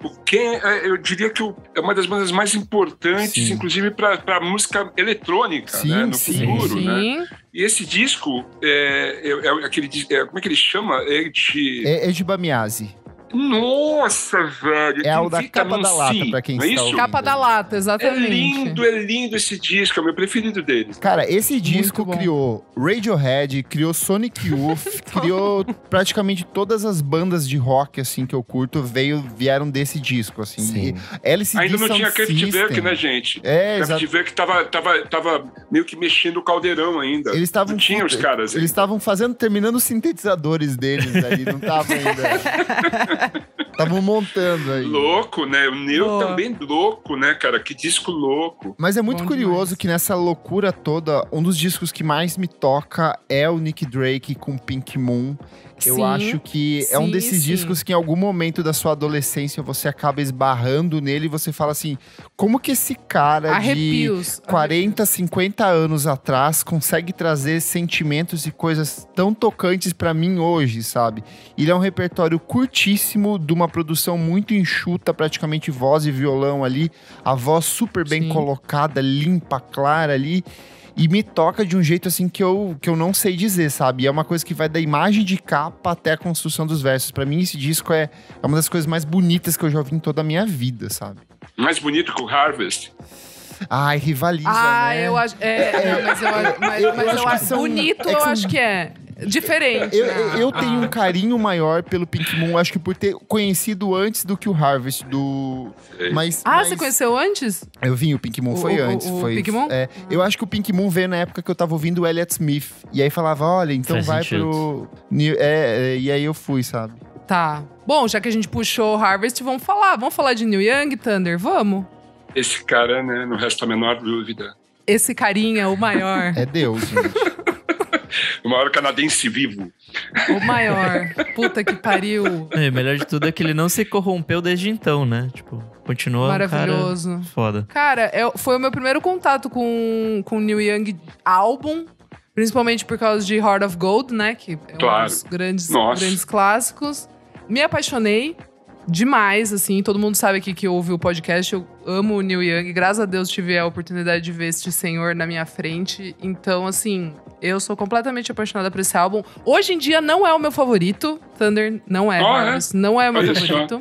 [SPEAKER 5] o Ken, eu diria que é uma das bandas mais importantes,
[SPEAKER 1] Sim.
[SPEAKER 5] inclusive para música eletrônica,
[SPEAKER 1] Sim,
[SPEAKER 5] né? No
[SPEAKER 1] sim,
[SPEAKER 5] futuro,
[SPEAKER 2] sim.
[SPEAKER 5] né? E esse disco, aquele como é que ele chama?
[SPEAKER 1] Egba Miase.
[SPEAKER 5] Nossa, velho!
[SPEAKER 1] É o da capa da lata, pra quem
[SPEAKER 5] não é
[SPEAKER 1] está
[SPEAKER 5] isso?
[SPEAKER 1] ouvindo.
[SPEAKER 2] Capa da lata, exatamente.
[SPEAKER 5] É lindo esse disco, é o meu preferido deles.
[SPEAKER 1] Cara, esse disco
[SPEAKER 2] bom.
[SPEAKER 1] criou Radiohead, criou Sonic Youth, criou praticamente todas as bandas de rock, assim, que eu curto, vieram desse disco, assim.
[SPEAKER 3] Sim.
[SPEAKER 1] E LCD
[SPEAKER 5] Ainda não
[SPEAKER 1] Sound
[SPEAKER 5] tinha Kraftwerk,
[SPEAKER 1] System.
[SPEAKER 5] né, gente?
[SPEAKER 1] Exato.
[SPEAKER 5] Kraftwerk tava meio que mexendo o caldeirão ainda.
[SPEAKER 1] Eles estavam
[SPEAKER 5] Não tinha os caras.
[SPEAKER 1] Eles estavam terminando os sintetizadores deles ali, não estavam ainda. Estavam montando aí.
[SPEAKER 5] Louco, né? O Neo
[SPEAKER 2] Boa.
[SPEAKER 5] também louco, né, cara? Que disco louco.
[SPEAKER 1] Mas é muito
[SPEAKER 2] Bom
[SPEAKER 1] curioso
[SPEAKER 2] demais.
[SPEAKER 1] que nessa loucura toda, um dos discos que mais me toca é o Nick Drake com Pink Moon. Eu
[SPEAKER 2] Sim,
[SPEAKER 1] acho que é um
[SPEAKER 2] sim,
[SPEAKER 1] desses
[SPEAKER 2] sim.
[SPEAKER 1] discos que em algum momento da sua adolescência você acaba esbarrando nele e você fala assim, como que esse cara
[SPEAKER 2] Arrepios.
[SPEAKER 1] de 40, 50 anos atrás consegue trazer sentimentos e coisas tão tocantes pra mim hoje, sabe? Ele é um repertório curtíssimo, de uma produção muito enxuta, praticamente voz e violão ali, a voz super bem
[SPEAKER 2] Sim.
[SPEAKER 1] colocada, limpa, clara ali. E me toca de um jeito assim que eu não sei dizer, sabe? E é uma coisa que vai da imagem de capa até a construção dos versos. Pra mim, esse disco é uma das coisas mais bonitas que eu já ouvi em toda a minha vida, sabe?
[SPEAKER 5] Mais bonito que o Harvest.
[SPEAKER 1] Ai, rivaliza, né?
[SPEAKER 2] Eu acho. Mas eu
[SPEAKER 1] acho que
[SPEAKER 2] acho
[SPEAKER 1] são-
[SPEAKER 2] bonito,
[SPEAKER 1] é que
[SPEAKER 2] eu
[SPEAKER 1] são-
[SPEAKER 2] acho que é. Diferente. né?
[SPEAKER 1] Eu tenho um carinho maior pelo Pink Moon, acho que por ter conhecido antes do que o Harvest do... Mas,
[SPEAKER 2] Você conheceu antes?
[SPEAKER 1] Eu vim, o Pink Moon foi antes.
[SPEAKER 2] o
[SPEAKER 1] Foi,
[SPEAKER 2] Pink Moon?
[SPEAKER 1] eu acho que o Pink Moon veio na época que eu tava ouvindo o Elliott Smith. E aí falava, olha, então
[SPEAKER 4] Faz
[SPEAKER 1] vai
[SPEAKER 4] sentido.
[SPEAKER 1] pro... E aí eu fui, sabe?
[SPEAKER 2] Tá. Bom, já que a gente puxou o Harvest, vamos falar de Neil Young, Thunder, vamos?
[SPEAKER 5] Esse cara, né? Não resta a menor dúvida.
[SPEAKER 2] Esse carinha, o maior.
[SPEAKER 1] É Deus, gente.
[SPEAKER 5] O maior canadense vivo.
[SPEAKER 2] O maior. Puta que pariu.
[SPEAKER 4] E o melhor de tudo é que ele não se corrompeu desde então, né? Tipo, continua
[SPEAKER 2] Maravilhoso.
[SPEAKER 4] um cara foda.
[SPEAKER 2] Cara, foi o meu primeiro contato com o Neil Young álbum. Principalmente por causa de Heart of Gold, né? Que é um
[SPEAKER 5] Claro.
[SPEAKER 2] dos grandes
[SPEAKER 5] Nossa.
[SPEAKER 2] clássicos. Me apaixonei demais, assim. Todo mundo sabe aqui que ouve o podcast. Eu amo o Neil Young. Graças a Deus tive a oportunidade de ver este senhor na minha frente. Então, assim, eu sou completamente apaixonada por esse álbum. Hoje em dia não é o meu favorito. Thunder não é. Harvest não é o meu
[SPEAKER 5] Olha só.
[SPEAKER 2] favorito.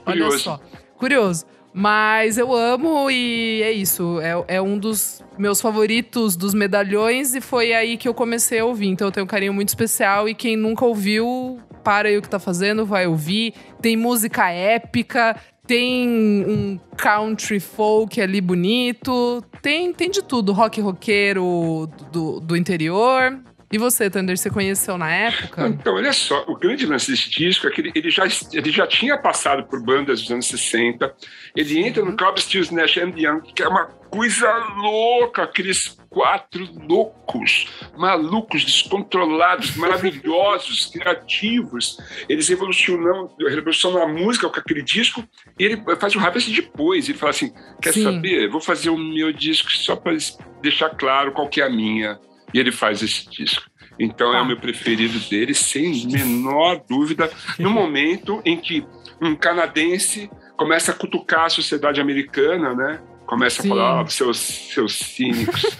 [SPEAKER 2] Olha
[SPEAKER 5] Curioso.
[SPEAKER 2] só. Curioso. Mas eu amo e é isso. É um dos meus favoritos dos medalhões e foi aí que eu comecei a ouvir. Então eu tenho um carinho muito especial e quem nunca ouviu, para aí o que tá fazendo, vai ouvir. Tem música épica, tem um country folk ali bonito, tem de tudo. Rock roqueiro do interior. E você, Thunder, você conheceu na época?
[SPEAKER 5] Então, olha só, o grande lance desse disco é que ele já tinha passado por bandas dos anos 60. Ele entra no Crosby, Stills, Nash & Young, que é uma coisa louca, aqueles 4 loucos, malucos, descontrolados, maravilhosos, criativos. Eles revolucionam a música com aquele disco, e ele faz o Harvest depois. Ele fala assim, quer saber? Vou fazer o meu disco só para deixar claro qual que é a minha. E ele faz esse disco. Então é o meu preferido dele, sem menor dúvida, no momento em que um canadense começa a cutucar a sociedade americana, né? Começa a falar, seus cínicos,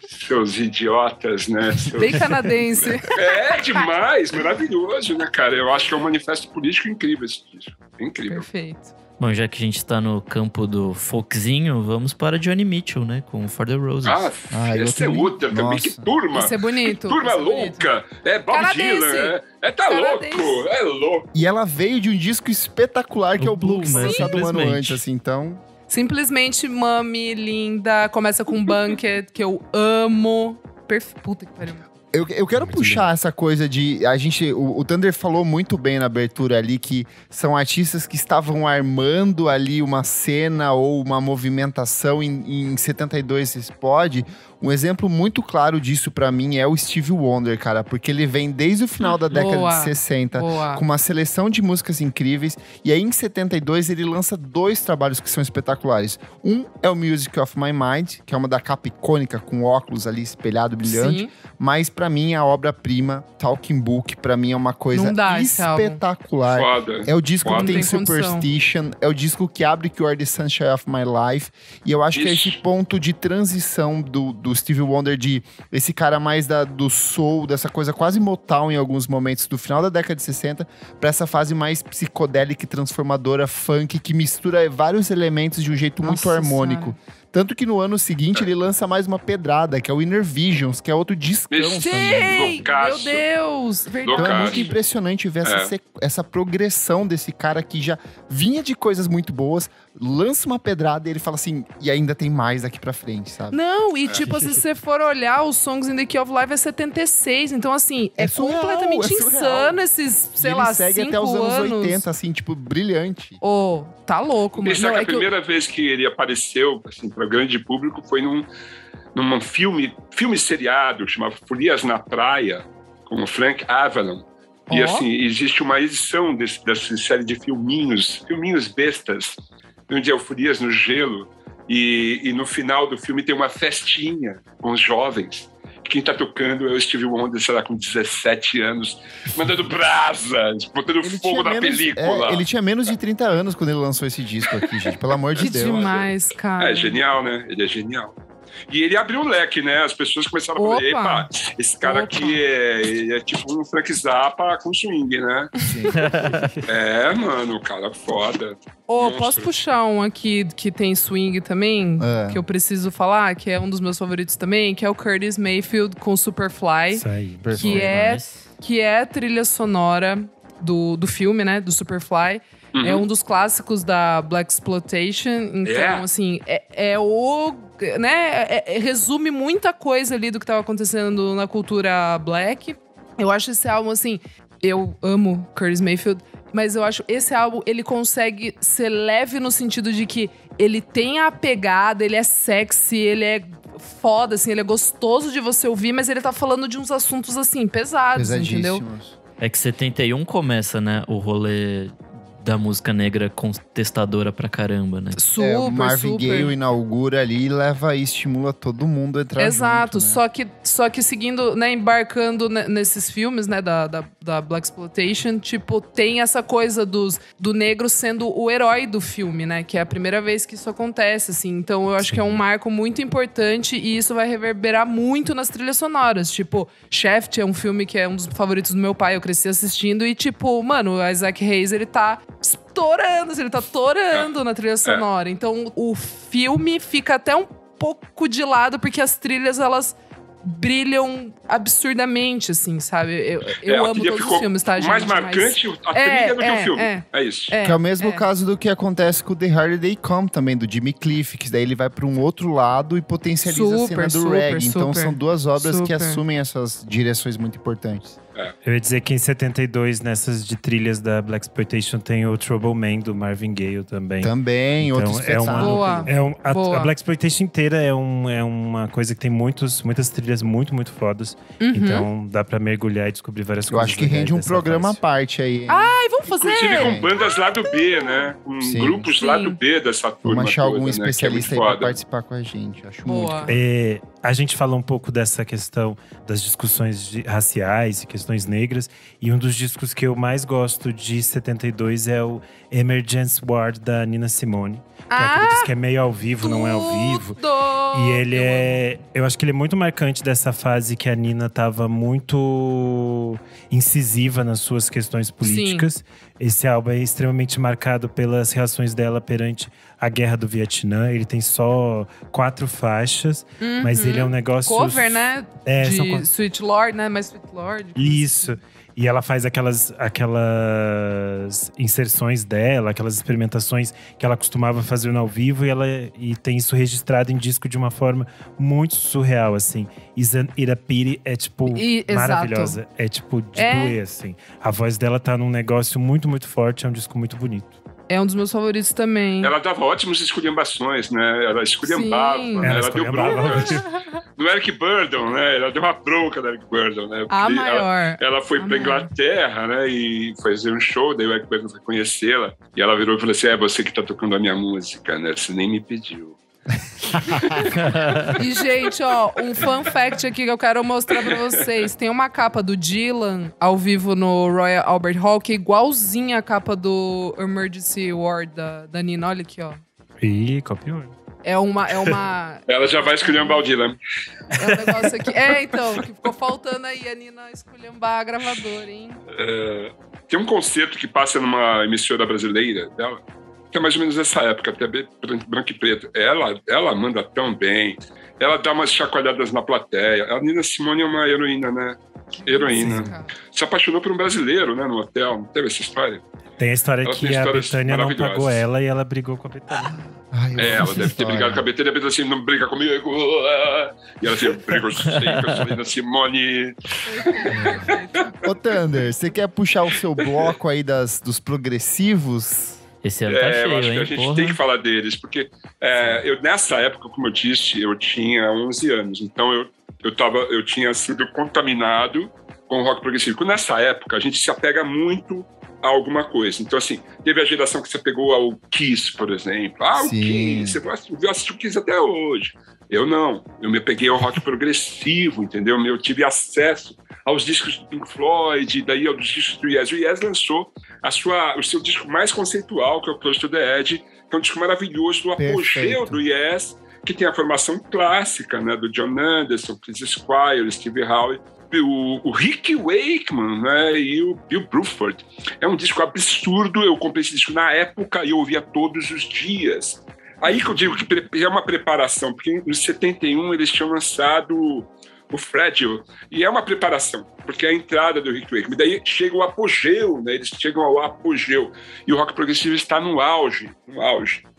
[SPEAKER 5] seus idiotas, né?
[SPEAKER 2] Bem canadense.
[SPEAKER 5] É demais, maravilhoso, né, cara? Eu acho que é um manifesto político incrível esse disco. Incrível.
[SPEAKER 2] Perfeito.
[SPEAKER 4] Bom, já que a gente tá no campo do folkzinho, vamos para Johnny Mitchell, né? Com For the Roses.
[SPEAKER 5] Esse é outra também. Que turma!
[SPEAKER 2] Esse é bonito.
[SPEAKER 5] Que turma louca! É Bob Dylan, tá louco! É louco!
[SPEAKER 1] E ela veio de um disco espetacular, que é o Blue, que foi lançado um ano antes, assim, então...
[SPEAKER 2] Simplesmente Mami, linda, começa com Bunker, que eu amo. Puta que pariu.
[SPEAKER 1] Eu quero puxar essa coisa de... O Thunder falou muito bem na abertura ali que são artistas que estavam armando ali uma cena ou uma movimentação em 72 Explode. Um exemplo muito claro disso pra mim é o Stevie Wonder, cara. Porque ele vem desde o final da década de 60 com uma seleção de músicas incríveis. E aí em 72 ele lança 2 trabalhos que são espetaculares. Um é o Music of My Mind, que é uma da capa icônica com óculos ali espelhado, brilhante. Sim. Mas pra mim a obra-prima, Talking Book, pra mim é uma coisa espetacular.
[SPEAKER 5] Foda.
[SPEAKER 1] É o disco que tem
[SPEAKER 2] condição.
[SPEAKER 1] Superstition, é o disco que abre You're the Sunshine of My Life. E eu acho que é esse ponto de transição do Stevie Wonder, de esse cara mais do soul, dessa coisa quase Motown em alguns momentos, do final da década de 60, pra essa fase mais psicodélica e transformadora, funk, que mistura vários elementos de um jeito muito harmônico.
[SPEAKER 2] Senhora.
[SPEAKER 1] Tanto que no ano seguinte ele lança mais uma pedrada, que é o Inner Visions, que é outro discão também.
[SPEAKER 2] Meu Deus! Verdade.
[SPEAKER 1] Então é muito impressionante ver essa progressão desse cara que já vinha de coisas muito boas, lança uma pedrada e ele fala assim, e ainda tem mais daqui pra frente, sabe?
[SPEAKER 2] Não, e tipo, se você for olhar, os Songs in the Key of Life é 76, então assim, é
[SPEAKER 1] surreal,
[SPEAKER 2] completamente insano esses, sei lá, 5 anos.
[SPEAKER 1] Ele segue até os anos 80, assim, tipo, brilhante.
[SPEAKER 2] Tá louco, mano.
[SPEAKER 5] Pensar que a primeira vez que ele apareceu, assim, para grande público foi num filme seriado, chamado Furias na Praia, com o Frank Avalon. E assim, existe uma edição dessa série de filminhos bestas, onde é o Furias no Gelo, e no final do filme tem uma festinha com os jovens. Quem tá tocando é o Stevie Wonder, sei lá, com 17 anos, mandando brasa, botando fogo na película.
[SPEAKER 1] Ele tinha menos de 30 anos quando ele lançou esse disco aqui, gente. Pelo amor de Deus.
[SPEAKER 2] Que demais, cara.
[SPEAKER 5] É genial, né? Ele é genial. E ele abriu o leque, né? As pessoas começaram a falar, epa, esse cara aqui é tipo um Frank Zappa com swing, né?
[SPEAKER 1] Sim.
[SPEAKER 5] Mano, o cara é foda.
[SPEAKER 2] Posso puxar um aqui que tem swing também? Que eu preciso falar, que é um dos meus favoritos também, que é o Curtis Mayfield com Superfly.
[SPEAKER 3] Isso aí.
[SPEAKER 2] Que é a trilha sonora do filme, né? Do Superfly. É um dos clássicos da Blaxploitation. Então, assim, resume muita coisa ali do que tava acontecendo na cultura black. Eu acho esse álbum, assim... Eu amo Curtis Mayfield, mas eu acho esse álbum, ele consegue ser leve no sentido de que ele tem a pegada, ele é sexy, ele é foda, assim, ele é gostoso de você ouvir, mas ele tá falando de uns assuntos, assim, pesados, entendeu?
[SPEAKER 4] É que 71 começa, né, o rolê da música negra contestadora pra caramba, né?
[SPEAKER 1] O Marvin Gaye inaugura ali e leva e estimula todo mundo a entrar
[SPEAKER 2] Exato,
[SPEAKER 1] junto, né?
[SPEAKER 2] só que seguindo, né, embarcando nesses filmes, né, da Blaxploitation, tipo, tem essa coisa do negro sendo o herói do filme, né? Que é a primeira vez que isso acontece, assim. Então, eu acho que é um marco muito importante e isso vai reverberar muito nas trilhas sonoras. Tipo, Shaft é um filme que é um dos favoritos do meu pai, eu cresci assistindo e, tipo, mano, o Isaac Hayes, ele tá estourando, ele tá torando na trilha sonora. Então, o filme fica até um pouco de lado, porque as trilhas, elas brilham absurdamente, assim, sabe? Eu amo todos os filmes, tá, gente?
[SPEAKER 5] Mais marcante a trilha do que o filme. É isso.
[SPEAKER 1] Que é o mesmo caso do que acontece com The Harder They Come também, do Jimmy Cliff, que daí ele vai pra um outro lado e potencializa a cena do reggae. Então são duas obras que assumem essas direções muito importantes.
[SPEAKER 3] Eu ia dizer que em 72, nessas de trilhas da Blaxploitation, tem o Trouble Man, do Marvin Gaye também.
[SPEAKER 1] Também,
[SPEAKER 3] então,
[SPEAKER 1] outro espetáculo.
[SPEAKER 3] A Blaxploitation inteira é uma coisa que tem muitas trilhas muito, muito fodas. Então dá pra mergulhar e descobrir várias coisas.
[SPEAKER 1] Eu acho que rende um programa à parte aí.
[SPEAKER 2] Ai, vamos fazer!
[SPEAKER 5] Inclusive com bandas lado B, né? Com grupos lado B dessa turma.
[SPEAKER 1] Vamos achar
[SPEAKER 5] toda,
[SPEAKER 1] algum
[SPEAKER 5] né?
[SPEAKER 1] especialista aí pra participar com a gente. Acho muito.
[SPEAKER 3] A gente fala um pouco dessa questão das discussões raciais e questões negras. E um dos discos que eu mais gosto de 72 é o Emergence Ward, da Nina Simone. Que é aquele disco que é meio ao vivo, não é ao vivo. E ele eu acho que ele é muito marcante dessa fase que a Nina tava muito incisiva nas suas questões políticas. Sim. Esse álbum é extremamente marcado pelas reações dela perante a Guerra do Vietnã. Ele tem só 4 faixas, mas ele é um negócio…
[SPEAKER 2] Cover, né? De Sweet Lord, né? Mais Sweet Lord.
[SPEAKER 3] Isso. E ela faz aquelas inserções dela, aquelas experimentações que ela costumava fazer no ao vivo. E tem isso registrado em disco de uma forma muito surreal, assim. Isn't It a Pity é, tipo, maravilhosa.
[SPEAKER 2] Exato.
[SPEAKER 3] É, tipo, de doer, assim. A voz dela tá num negócio muito, muito forte. É um disco muito bonito.
[SPEAKER 2] É um dos meus favoritos também.
[SPEAKER 5] Ela dava ótimas esculhambações, né? Ela esculhambava, né? Ela deu bronca do Eric Burdon, né? Ela deu uma bronca do Eric Burdon, né?
[SPEAKER 2] A maior.
[SPEAKER 5] Ela foi pra Inglaterra, né? E fazer um show, daí o Eric Burdon foi conhecê-la. E ela virou e falou assim, você que tá tocando a minha música, né? Você nem me pediu.
[SPEAKER 2] E, gente, um fun fact aqui que eu quero mostrar pra vocês. Tem uma capa do Dylan ao vivo no Royal Albert Hall que é igualzinha a capa do Emergency Ward da Nina. Olha aqui, ó.
[SPEAKER 3] Ih, copiou.
[SPEAKER 2] É uma…
[SPEAKER 5] Ela já vai esculhambar o Dylan.
[SPEAKER 2] É um negócio aqui… então, que ficou faltando aí a Nina esculhambar a gravadora, hein?
[SPEAKER 5] Tem um concerto que passa numa emissora brasileira dela, que é mais ou menos essa época, até branco e preto. Ela manda tão bem. Ela dá umas chacoalhadas na plateia. A Nina Simone é uma heroína, né? Heroína. Se apaixonou por um brasileiro, né? No hotel. Não teve essa história?
[SPEAKER 3] Tem a história que a Betânia não pagou ela e ela brigou com a Betânia.
[SPEAKER 5] Ela deve ter brigado com a Betânia. A Betânia assim, não briga comigo. E ela sempre brigou com a Nina Simone.
[SPEAKER 1] Ô, Thunder, você quer puxar o seu bloco aí dos progressivos?
[SPEAKER 4] Esse ano tá cheio,
[SPEAKER 5] eu acho que
[SPEAKER 4] hein?
[SPEAKER 5] A gente tem que falar deles, porque eu, nessa época, como eu disse, eu tinha 11 anos. Então, eu tinha sido contaminado com o rock progressivo. Nessa época, a gente se apega muito a alguma coisa. Então, assim, teve a geração que se apegou ao Kiss, por exemplo. O Kiss, eu assisto o Kiss até hoje. Eu não. Eu me apeguei ao rock progressivo, entendeu? Eu tive acesso aos discos do Pink Floyd, daí aos discos do Yes. O Yes lançou o seu disco mais conceitual, que é o Close to the Edge, que é um disco maravilhoso do apogeu do Yes, que tem a formação clássica, né, do John Anderson, Chris Squire, Steve Howe, o Rick Wakeman, né, e o Bill Bruford. É um disco absurdo. Eu comprei esse disco na época e eu ouvia todos os dias. Aí que eu digo que é uma preparação, porque em 71 eles tinham lançado o Fragile, e é uma preparação, porque é a entrada do Rick Wakeman. Daí chega o apogeu, né? Eles chegam ao apogeu, e o rock progressivo está no auge.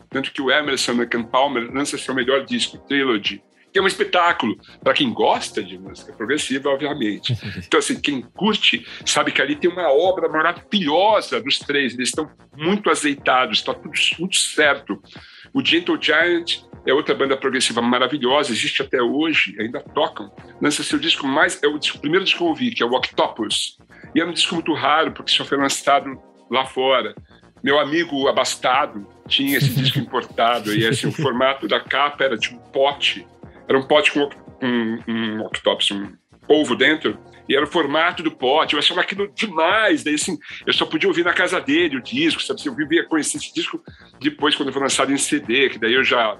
[SPEAKER 5] Tanto que o Emerson, Lake and Palmer lança seu melhor disco, Trilogy, que é um espetáculo para quem gosta de música progressiva, obviamente. Então, assim, quem curte sabe que ali tem uma obra maravilhosa dos três, eles estão muito azeitados, está tudo muito certo. O Gentle Giant é outra banda progressiva maravilhosa, existe até hoje, ainda tocam. Lança seu disco o primeiro disco que eu ouvi, que é o Octopus. E é um disco muito raro, porque só foi lançado lá fora. Meu amigo Abastado tinha esse disco importado, e assim, o formato da capa era de um pote. Era um pote com um octopus, um polvo dentro, e era o formato do pote. Eu achava aquilo demais. Daí, assim, eu só podia ouvir na casa dele o disco, sabe? Eu vivia conhecer esse disco depois, quando foi lançado em CD, que daí eu já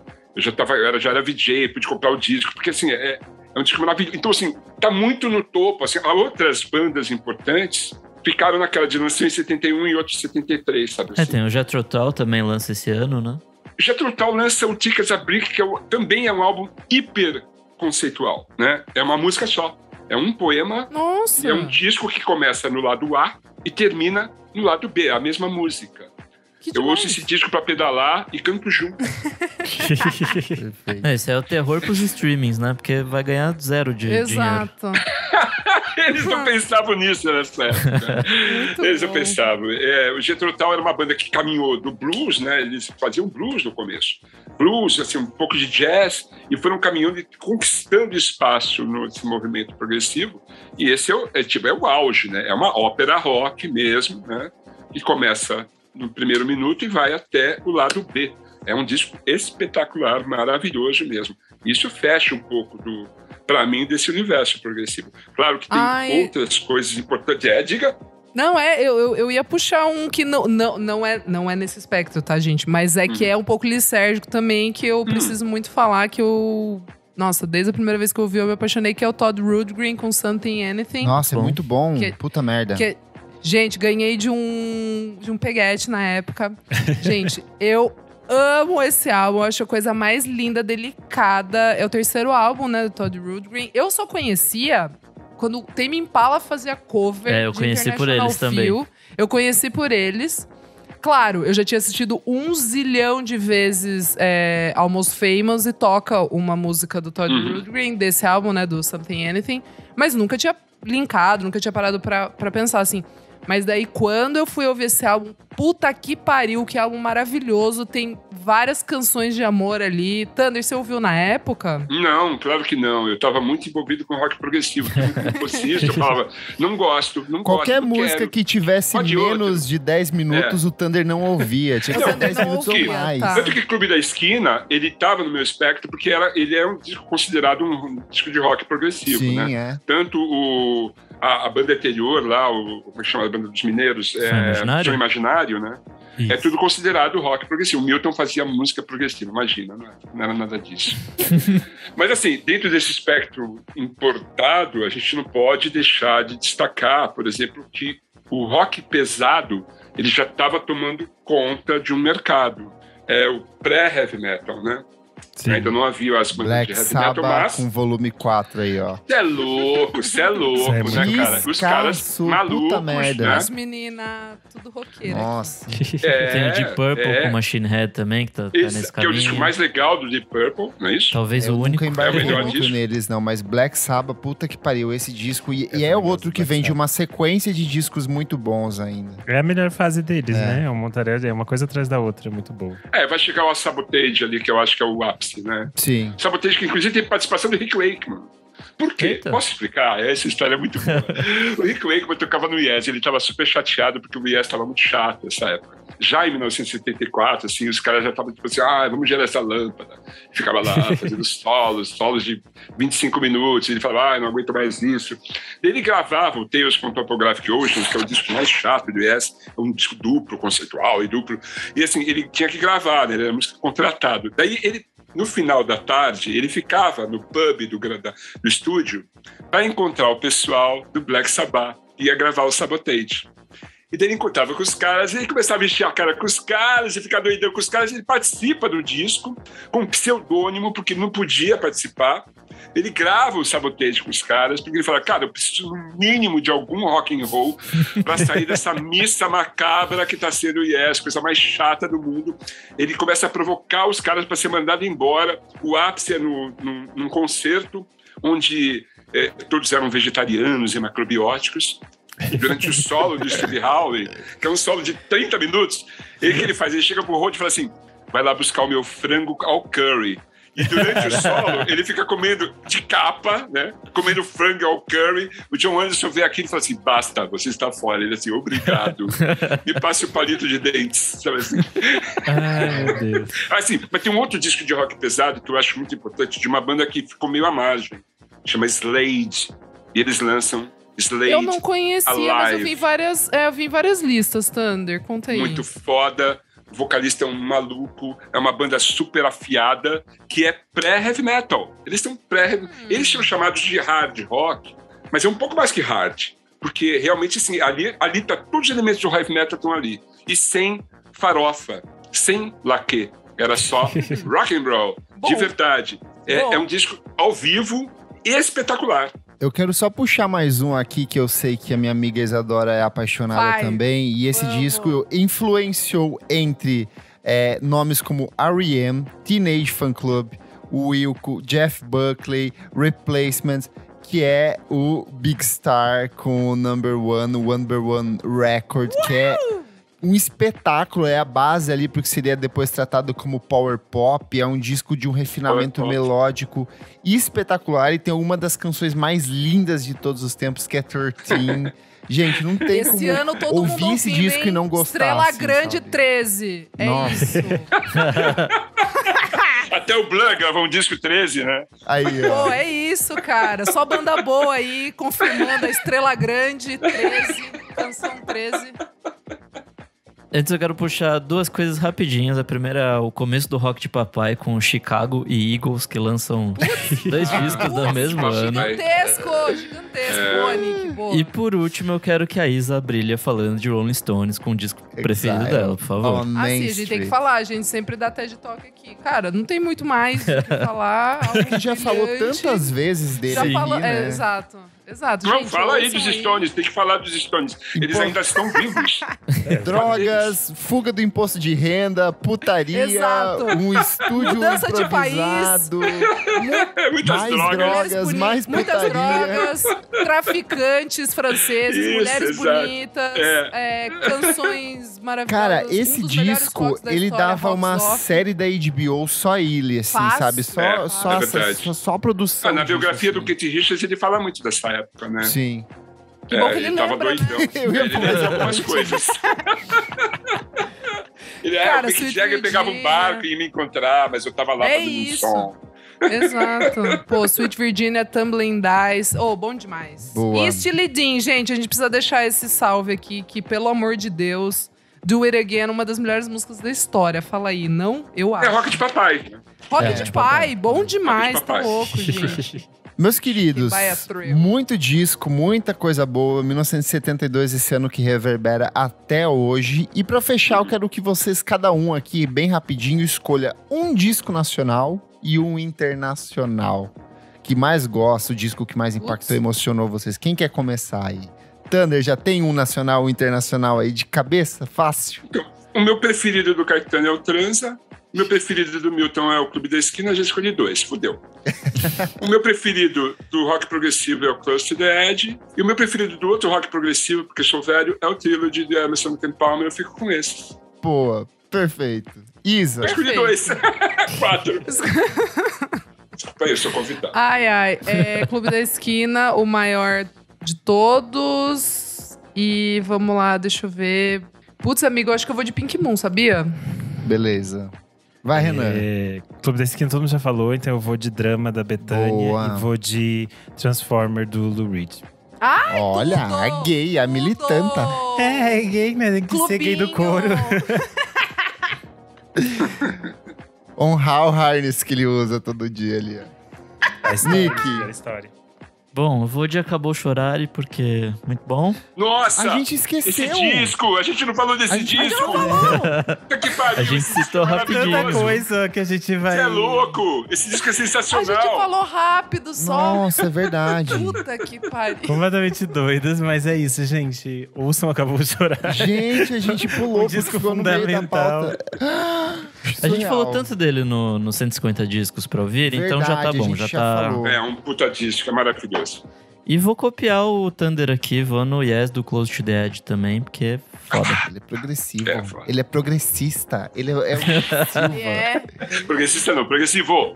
[SPEAKER 5] era VJ, pude comprar o disco, porque, assim, é um disco maravilhoso. Então, assim, tá muito no topo. Assim, outras bandas importantes ficaram naquela de lançou em 71 e outros em 73, sabe? Assim.
[SPEAKER 4] Tem o Jethro Tull também lança esse ano, né?
[SPEAKER 5] Jethro Tull lança o Tickets a Brick, que também é um álbum hiper conceitual, né? É uma música só. É um poema.
[SPEAKER 2] Nossa!
[SPEAKER 5] E é um disco que começa no lado A e termina no lado B, a mesma música. Eu ouço esse disco pra pedalar e canto junto.
[SPEAKER 1] Perfeito.
[SPEAKER 4] Esse é o terror pros streamings, né? Porque vai ganhar 0 de dinheiro.
[SPEAKER 2] Exato.
[SPEAKER 5] Eles não pensavam nisso nessa época. Eles não pensavam. O Jethro Tull era uma banda que caminhou do blues, né? Eles faziam blues no começo. Blues, assim, um pouco de jazz, e foram caminhando e conquistando espaço nesse movimento progressivo. E esse é o auge, né? É uma ópera rock mesmo, né? Que começa no primeiro minuto e vai até o lado B. É um disco espetacular, maravilhoso mesmo. Isso fecha um pouco para mim, desse universo progressivo. Claro que tem outras coisas importantes. Diga.
[SPEAKER 2] Não, eu ia puxar um que não é nesse espectro, tá, gente? Mas que é um pouco lisérgico também, que eu preciso muito falar, que eu... Nossa, desde a primeira vez que eu ouvi, eu me apaixonei, que é o Todd Rundgren com Something Anything.
[SPEAKER 1] Nossa, é muito bom. Puta merda.
[SPEAKER 2] Gente, ganhei de um peguete na época. Gente, eu amo esse álbum, acho a coisa mais linda, delicada. É o terceiro álbum, né, do Todd Rundgren. Eu só conhecia quando o Tame Impala fazia cover.
[SPEAKER 4] Eu conheci por eles também.
[SPEAKER 2] Eu conheci por eles. Claro, eu já tinha assistido 1 zilhão de vezes Almost Famous e toca uma música do Todd Rundgren, desse álbum, né, do Something Anything. Mas nunca tinha linkado, nunca tinha parado pra pensar assim. Mas daí, quando eu fui ouvir esse álbum, puta que pariu, que álbum maravilhoso. Tem várias canções de amor ali. Thunder, você ouviu na época?
[SPEAKER 5] Não, claro que não. Eu estava muito envolvido com rock progressivo. Eu falava, não gosto.
[SPEAKER 1] Qualquer música que tivesse menos de 10 minutos, o Thunder não ouvia. Tinha que ser 10 minutos ou mais.
[SPEAKER 5] Tanto que Clube da Esquina, ele estava no meu espectro, porque ele é um disco considerado um disco de rock progressivo.
[SPEAKER 1] Sim,
[SPEAKER 5] né? Tanto a banda anterior lá, como é que chama a banda dos mineiros? Sonho Imaginário, né? Isso. É tudo considerado rock progressivo. O Milton fazia música progressiva, imagina, não era nada disso. Mas assim, dentro desse espectro importado, a gente não pode deixar de destacar, por exemplo, que o rock pesado ele já estava tomando conta de um mercado. É o pré-heavy metal, né? Sim. Ainda não havia as bandas
[SPEAKER 1] Black
[SPEAKER 5] de heavy
[SPEAKER 1] Sabbath
[SPEAKER 5] metal, mas...
[SPEAKER 1] com volume 4 aí, ó.
[SPEAKER 5] Você é louco, né, cara? Os caras malucos,
[SPEAKER 1] merda.
[SPEAKER 5] né?
[SPEAKER 2] As meninas, tudo roqueira.
[SPEAKER 1] Nossa.
[SPEAKER 4] Tem o Deep Purple com Machine Head também, que tá nesse caminho.
[SPEAKER 5] Que é o disco mais legal do Deep Purple, não é isso?
[SPEAKER 4] Talvez o único.
[SPEAKER 1] Eu nunca embarquei muito neles, não. Mas Black Sabbath, puta que pariu, esse disco. E é outro que vem de uma sequência de discos muito bons ainda.
[SPEAKER 3] É a melhor fase deles, né? É uma coisa atrás da outra, muito boa.
[SPEAKER 5] Vai chegar o Sabotage ali, que eu acho que é o ápice, né?
[SPEAKER 1] Sim.
[SPEAKER 5] Sabotage, que inclusive tem participação do Rick Wakeman. Por quê?
[SPEAKER 4] Eita.
[SPEAKER 5] Posso explicar? Essa história é muito boa. O Rick Wakeman tocava no Yes, ele estava super chateado porque o Yes estava muito chato nessa época. Já em 1974, assim, os caras já estavam tipo assim, vamos gerar essa lâmpada. Ficava lá fazendo solos de 25 minutos. Ele falava, não aguento mais isso. Ele gravava o Tales from Topographic Oceans, que é o disco mais chato do Yes, é um disco duplo, conceitual e duplo. E assim, ele tinha que gravar, né? Ele era músico contratado. Daí ele, no final da tarde, ele ficava no pub do estúdio para encontrar o pessoal do Black Sabbath. Ia gravar o Sabotage. E daí ele encontrava com os caras, e ele começava a encher a cara com os caras, e ficar doidão com os caras. Ele participa do disco com um pseudônimo, porque não podia participar. Ele grava o Sabotage com os caras, porque ele fala, cara, eu preciso no mínimo de algum rock and roll para sair dessa missa macabra que tá sendo o Yes, coisa mais chata do mundo. Ele começa a provocar os caras para ser mandado embora. O ápice é num concerto onde todos eram vegetarianos e macrobióticos. Durante o solo do Steve Howe, que é um solo de 30 minutos, ele faz? Ele chega pro Rod e fala assim, vai lá buscar o meu frango ao curry. E durante o solo, ele fica comendo de capa, né? Comendo frango ao curry. O John Anderson vê aquilo e fala assim, basta, você está fora. Ele assim, obrigado. Me passe o palito de dentes, sabe assim?
[SPEAKER 3] Ai, meu Deus.
[SPEAKER 5] Assim, mas tem um outro disco de rock pesado que eu acho muito importante, de uma banda que ficou meio à margem. Chama Slade. E eles lançam Slade.
[SPEAKER 2] Eu não conhecia,
[SPEAKER 5] Alive.
[SPEAKER 2] mas eu vi várias listas, Thunder. Conta aí.
[SPEAKER 5] Muito foda. O vocalista é um maluco. É uma banda super afiada, que é pré-heavy metal. Eles são Eles são chamados de hard rock, mas é um pouco mais que hard. Porque realmente, assim, ali tá todos os elementos do heavy metal estão ali. E sem farofa, sem laque. Era só rock and roll, de verdade. É um disco ao vivo espetacular.
[SPEAKER 1] Eu quero só puxar mais um aqui, que eu sei que a minha amiga Isadora é apaixonada também. E esse disco influenciou entre nomes como R.E.M., Teenage Fan Club, Wilco, Jeff Buckley, Replacements, que é o Big Star com o Number One Record, que é um espetáculo, é a base ali pro que seria depois tratado como Power Pop. É um disco de um refinamento melódico espetacular e tem uma das canções mais lindas de todos os tempos, que é 13. Gente, não tem
[SPEAKER 2] esse
[SPEAKER 1] como
[SPEAKER 2] ano todo
[SPEAKER 1] ouvir
[SPEAKER 2] mundo
[SPEAKER 1] esse disco e não gostar.
[SPEAKER 2] Estrela
[SPEAKER 1] assim,
[SPEAKER 2] Grande
[SPEAKER 1] sabe?
[SPEAKER 2] 13. É
[SPEAKER 1] Nossa.
[SPEAKER 2] isso.
[SPEAKER 5] Até o Blanc gravou um disco 13, né?
[SPEAKER 1] Aí, ó.
[SPEAKER 2] Pô, é isso, cara. Só banda boa aí, confirmando a Estrela Grande 13, canção 13.
[SPEAKER 4] Antes eu quero puxar duas coisas rapidinhas. A primeira é o começo do Rock de Papai com Chicago e Eagles, que lançam 2 discos do mesmo ano.
[SPEAKER 2] Gigantesco, Bonnie, que boa.
[SPEAKER 4] E por último, eu quero que a Isa brilhe falando de Rolling Stones com o disco preferido dela, por favor.
[SPEAKER 1] On
[SPEAKER 2] Ah,
[SPEAKER 1] Main
[SPEAKER 2] sim, a gente tem que
[SPEAKER 1] Street.
[SPEAKER 2] falar, a gente sempre dá TED Talk aqui. Cara, não tem muito mais do que falar.
[SPEAKER 1] A gente já falou tantas vezes dele
[SPEAKER 2] Já
[SPEAKER 1] aqui,
[SPEAKER 2] falou,
[SPEAKER 1] né?
[SPEAKER 2] Exato.
[SPEAKER 5] Não,
[SPEAKER 2] Gente,
[SPEAKER 5] fala aí
[SPEAKER 2] ouçam
[SPEAKER 5] dos Stones, tem que falar dos Stones. Eles
[SPEAKER 1] Pô.
[SPEAKER 5] ainda estão vivos.
[SPEAKER 1] Drogas, fuga do imposto de renda, putaria,
[SPEAKER 2] Exato.
[SPEAKER 1] um estúdio
[SPEAKER 2] Mudança de
[SPEAKER 1] improvisado,
[SPEAKER 5] Muitas
[SPEAKER 1] mais
[SPEAKER 5] drogas.
[SPEAKER 1] drogas, mais
[SPEAKER 2] muitas
[SPEAKER 1] putaria.
[SPEAKER 2] drogas, traficantes franceses,
[SPEAKER 5] Isso,
[SPEAKER 2] mulheres
[SPEAKER 5] exato.
[SPEAKER 2] bonitas, canções maravilhosas.
[SPEAKER 1] Cara,
[SPEAKER 2] Um
[SPEAKER 1] esse
[SPEAKER 2] dos melhores
[SPEAKER 1] disco,
[SPEAKER 2] rocks da
[SPEAKER 1] ele
[SPEAKER 2] história,
[SPEAKER 1] dava
[SPEAKER 2] Rocks
[SPEAKER 1] uma
[SPEAKER 2] Off.
[SPEAKER 1] série da HBO só ele, assim,
[SPEAKER 2] Fácil.
[SPEAKER 1] sabe? Só
[SPEAKER 5] É verdade.
[SPEAKER 1] só produção.
[SPEAKER 5] Na
[SPEAKER 1] disso,
[SPEAKER 5] biografia do
[SPEAKER 1] assim.
[SPEAKER 5] Keith Richards, ele fala muito dessa época, né?
[SPEAKER 1] Sim.
[SPEAKER 2] Que bom que ele
[SPEAKER 5] tava
[SPEAKER 2] lembra,
[SPEAKER 5] doidão.
[SPEAKER 2] né?
[SPEAKER 1] Eu ia
[SPEAKER 5] Ele
[SPEAKER 1] falar
[SPEAKER 5] lembra algumas coisas.
[SPEAKER 2] Cara,
[SPEAKER 5] o Mick
[SPEAKER 2] Sweet
[SPEAKER 5] Jagger pegava um
[SPEAKER 2] Virginia.
[SPEAKER 5] barco e ia me encontrar, mas eu tava lá
[SPEAKER 2] É
[SPEAKER 5] fazendo
[SPEAKER 2] isso.
[SPEAKER 5] um som.
[SPEAKER 2] Exato. Pô, Sweet Virginia, Tumbling Dice. Oh, bom demais.
[SPEAKER 1] Boa.
[SPEAKER 2] E Steely Dan, gente, a gente precisa deixar esse salve aqui, que pelo amor de Deus, Do It Again, uma das melhores músicas da história. Fala aí, não? Eu acho.
[SPEAKER 5] É rock de papai.
[SPEAKER 2] Rock de Pai, bom demais,
[SPEAKER 5] Rock de
[SPEAKER 2] tá
[SPEAKER 5] Papai.
[SPEAKER 2] louco, gente.
[SPEAKER 1] Meus queridos,
[SPEAKER 2] By a thrill.
[SPEAKER 1] muito disco, muita coisa boa. 1972, esse ano que reverbera até hoje. E pra fechar, eu quero que vocês, cada um aqui, bem rapidinho, escolha um disco nacional e um internacional. Que mais gosta, o disco que mais impactou e emocionou vocês. Quem quer começar aí? Thunder, já tem um nacional ou internacional aí de cabeça? Fácil.
[SPEAKER 5] O meu preferido do Caetano é o Transa. O meu preferido do Milton é o Clube da Esquina. Já escolhi 2, fudeu. O meu preferido do rock progressivo é o Close to the Edge. E o meu preferido do outro rock progressivo, porque sou velho, é o Trilogy de Emerson Ken Palmer. Eu fico com esses.
[SPEAKER 1] Pô, perfeito. Isa.
[SPEAKER 5] Eu escolhi 2. 4. Desculpa aí, eu sou convidado.
[SPEAKER 2] Ai. Clube da Esquina, o maior de todos. E vamos lá, deixa eu ver. Putz, amigo, eu acho que eu vou de Pink Moon, sabia?
[SPEAKER 1] Beleza. Vai, Renan.
[SPEAKER 3] Clube da Esquina todo mundo já falou, então eu vou de Drama da Bethânia
[SPEAKER 1] Boa.
[SPEAKER 3] e vou de Transformer do Lou Reed.
[SPEAKER 2] Ai,
[SPEAKER 1] Olha,
[SPEAKER 2] tudo!
[SPEAKER 1] a gay, a
[SPEAKER 2] Tudo!
[SPEAKER 1] militanta.
[SPEAKER 3] É gay, né? Tem que ser gay do couro.
[SPEAKER 1] Honrar o harness que ele usa todo dia ali. Ó. Nick.
[SPEAKER 3] A história.
[SPEAKER 4] Bom, eu vou de Acabou Chorar, porque muito bom.
[SPEAKER 5] Nossa!
[SPEAKER 1] A gente esqueceu.
[SPEAKER 5] Esse disco! A gente não falou desse disco! Puta que pariu!
[SPEAKER 4] A gente
[SPEAKER 5] esse disco
[SPEAKER 4] citou
[SPEAKER 5] é
[SPEAKER 4] rapidinho.
[SPEAKER 3] Tanta
[SPEAKER 5] maravilhoso.
[SPEAKER 3] coisa que a gente vai…
[SPEAKER 5] Você é louco! Esse disco é
[SPEAKER 2] A gente
[SPEAKER 5] sensacional!
[SPEAKER 2] falou rápido só.
[SPEAKER 1] Nossa, é verdade.
[SPEAKER 2] Puta que pariu.
[SPEAKER 3] Completamente doidas, mas é isso, gente. Ouçam Acabou Chorar.
[SPEAKER 1] Gente, a gente pulou porque
[SPEAKER 3] disco
[SPEAKER 1] ficou no meio da
[SPEAKER 3] fundamental.
[SPEAKER 1] pauta.
[SPEAKER 4] A gente
[SPEAKER 1] Surreal.
[SPEAKER 4] falou tanto dele no 150 discos pra ouvir, então já tá
[SPEAKER 1] Verdade, a
[SPEAKER 4] bom,
[SPEAKER 1] gente
[SPEAKER 4] já
[SPEAKER 1] já
[SPEAKER 4] tá…
[SPEAKER 1] falou.
[SPEAKER 5] É um puta disco, é maravilhoso.
[SPEAKER 4] E vou copiar o Thunder aqui, vou no Yes do Close to the Edge também, porque é foda.
[SPEAKER 1] Ele é progressivo.
[SPEAKER 5] É, foda.
[SPEAKER 1] Ele é progressista. Ele é o Silva.
[SPEAKER 2] É.
[SPEAKER 5] Progressista não, progressivo.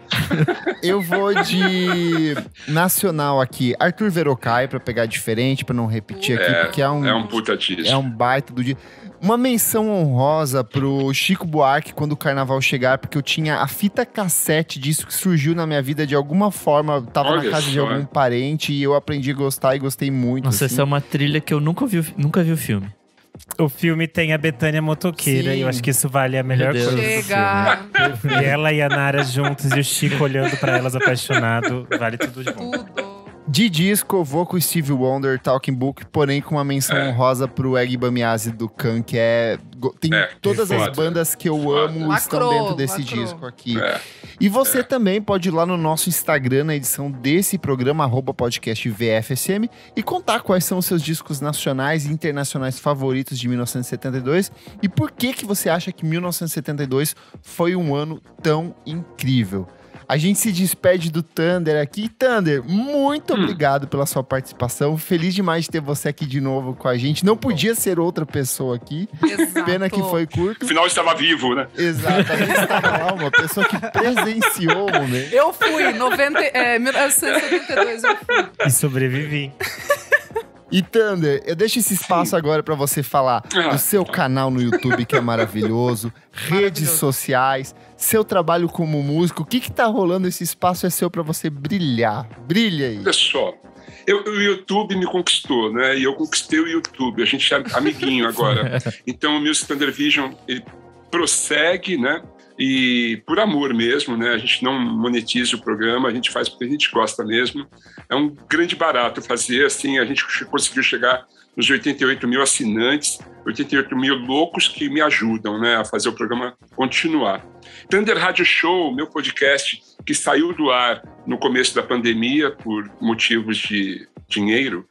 [SPEAKER 1] Eu vou de nacional aqui. Arthur Verocai, pra pegar diferente, pra não repetir aqui, porque
[SPEAKER 5] É um puta disco.
[SPEAKER 1] é um baita do dia. Uma menção honrosa pro Chico Buarque quando o carnaval chegar, porque eu tinha a fita cassete disso que surgiu na minha vida de alguma forma. Tava
[SPEAKER 5] Olha
[SPEAKER 1] na casa de
[SPEAKER 5] só.
[SPEAKER 1] algum parente e eu aprendi a gostar e gostei muito.
[SPEAKER 4] Nossa,
[SPEAKER 1] assim.
[SPEAKER 4] essa é uma trilha que eu nunca vi o filme.
[SPEAKER 3] O filme tem a Bethânia motoqueira
[SPEAKER 1] Sim.
[SPEAKER 3] e eu acho que isso vale a melhor
[SPEAKER 4] Meu Deus.
[SPEAKER 3] coisa do
[SPEAKER 2] Chega.
[SPEAKER 3] filme. E ela e a Nara juntos e o Chico olhando pra elas apaixonado, vale tudo de bom.
[SPEAKER 2] Tudo.
[SPEAKER 1] De disco, eu vou com o Stevie Wonder, Talking Book, porém com uma menção honrosa pro Egg Bamiase do Khan, que tem todas as bandas que eu amo estão dentro desse disco aqui. E você também pode ir lá no nosso Instagram, na edição desse programa, @podcastvfsm, e contar quais são os seus discos nacionais e internacionais favoritos de 1972 e por que você acha que 1972 foi um ano tão incrível. A gente se despede do Thunder aqui. Thunder, muito obrigado pela sua participação. Feliz demais de ter você aqui de novo com a gente. Não podia ser outra pessoa aqui.
[SPEAKER 2] Exato.
[SPEAKER 1] Pena que foi curto.
[SPEAKER 5] Afinal, estava vivo, né?
[SPEAKER 1] Exato, a gente estava lá, uma pessoa que presenciou o momento.
[SPEAKER 2] Eu fui, 1972 eu fui.
[SPEAKER 3] E sobrevivi.
[SPEAKER 1] E Thunder, eu deixo esse espaço agora pra você falar do seu canal no YouTube, que é maravilhoso, redes sociais, seu trabalho como músico. O que tá rolando? Esse espaço é seu pra você brilhar. Brilha aí.
[SPEAKER 5] Olha só, o YouTube me conquistou, né? E eu conquistei o YouTube. A gente é amiguinho agora. Então o Music Thunder Vision, ele prossegue, né? E por amor mesmo, né? A gente não monetiza o programa, a gente faz porque a gente gosta mesmo. É um grande barato fazer, assim, a gente conseguiu chegar nos 88 mil assinantes, 88 mil loucos que me ajudam, né, a fazer o programa continuar. Thunder Radio Show, meu podcast, que saiu do ar no começo da pandemia por motivos de dinheiro,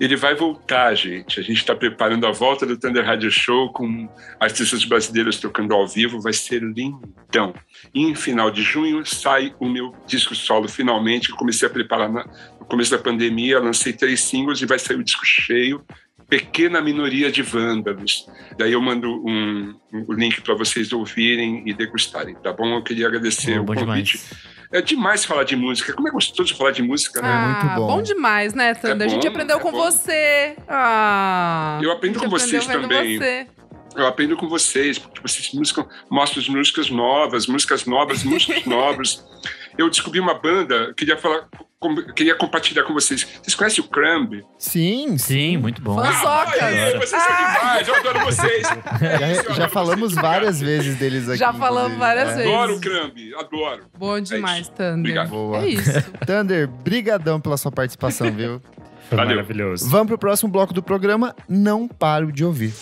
[SPEAKER 5] ele vai voltar, gente. A gente está preparando a volta do Thunder Radio Show com artistas brasileiros tocando ao vivo. Vai ser lindão. E em final de junho sai o meu disco solo, finalmente. Eu comecei a preparar no começo da pandemia. Lancei 3 singles e vai sair o disco cheio. Pequena Minoria de Vândalos. Daí eu mando o link para vocês ouvirem e degustarem, tá bom? Eu queria agradecer o convite. Demais. É demais falar de música. Como é gostoso falar de música, né?
[SPEAKER 1] Muito bom.
[SPEAKER 2] Bom demais, né, Thunder? A gente aprendeu com você.
[SPEAKER 5] Eu aprendo com vocês também. Eu aprendo com vocês, porque vocês mostram músicas novas, músicos novos. Eu descobri uma banda, queria compartilhar com vocês. Vocês conhecem o Crumb?
[SPEAKER 4] Sim, muito bom.
[SPEAKER 5] Vocês são demais, eu adoro vocês.
[SPEAKER 1] Já falamos várias vezes deles aqui.
[SPEAKER 2] Já falamos várias vezes.
[SPEAKER 5] Adoro o Crumb, adoro.
[SPEAKER 2] Bom demais, Thunder.
[SPEAKER 5] Obrigado.
[SPEAKER 1] Boa.
[SPEAKER 2] É isso.
[SPEAKER 1] Thunder, brigadão pela sua participação, viu?
[SPEAKER 3] Foi
[SPEAKER 5] Valeu.
[SPEAKER 3] maravilhoso.
[SPEAKER 1] Vamos pro próximo bloco do programa. Não paro de ouvir.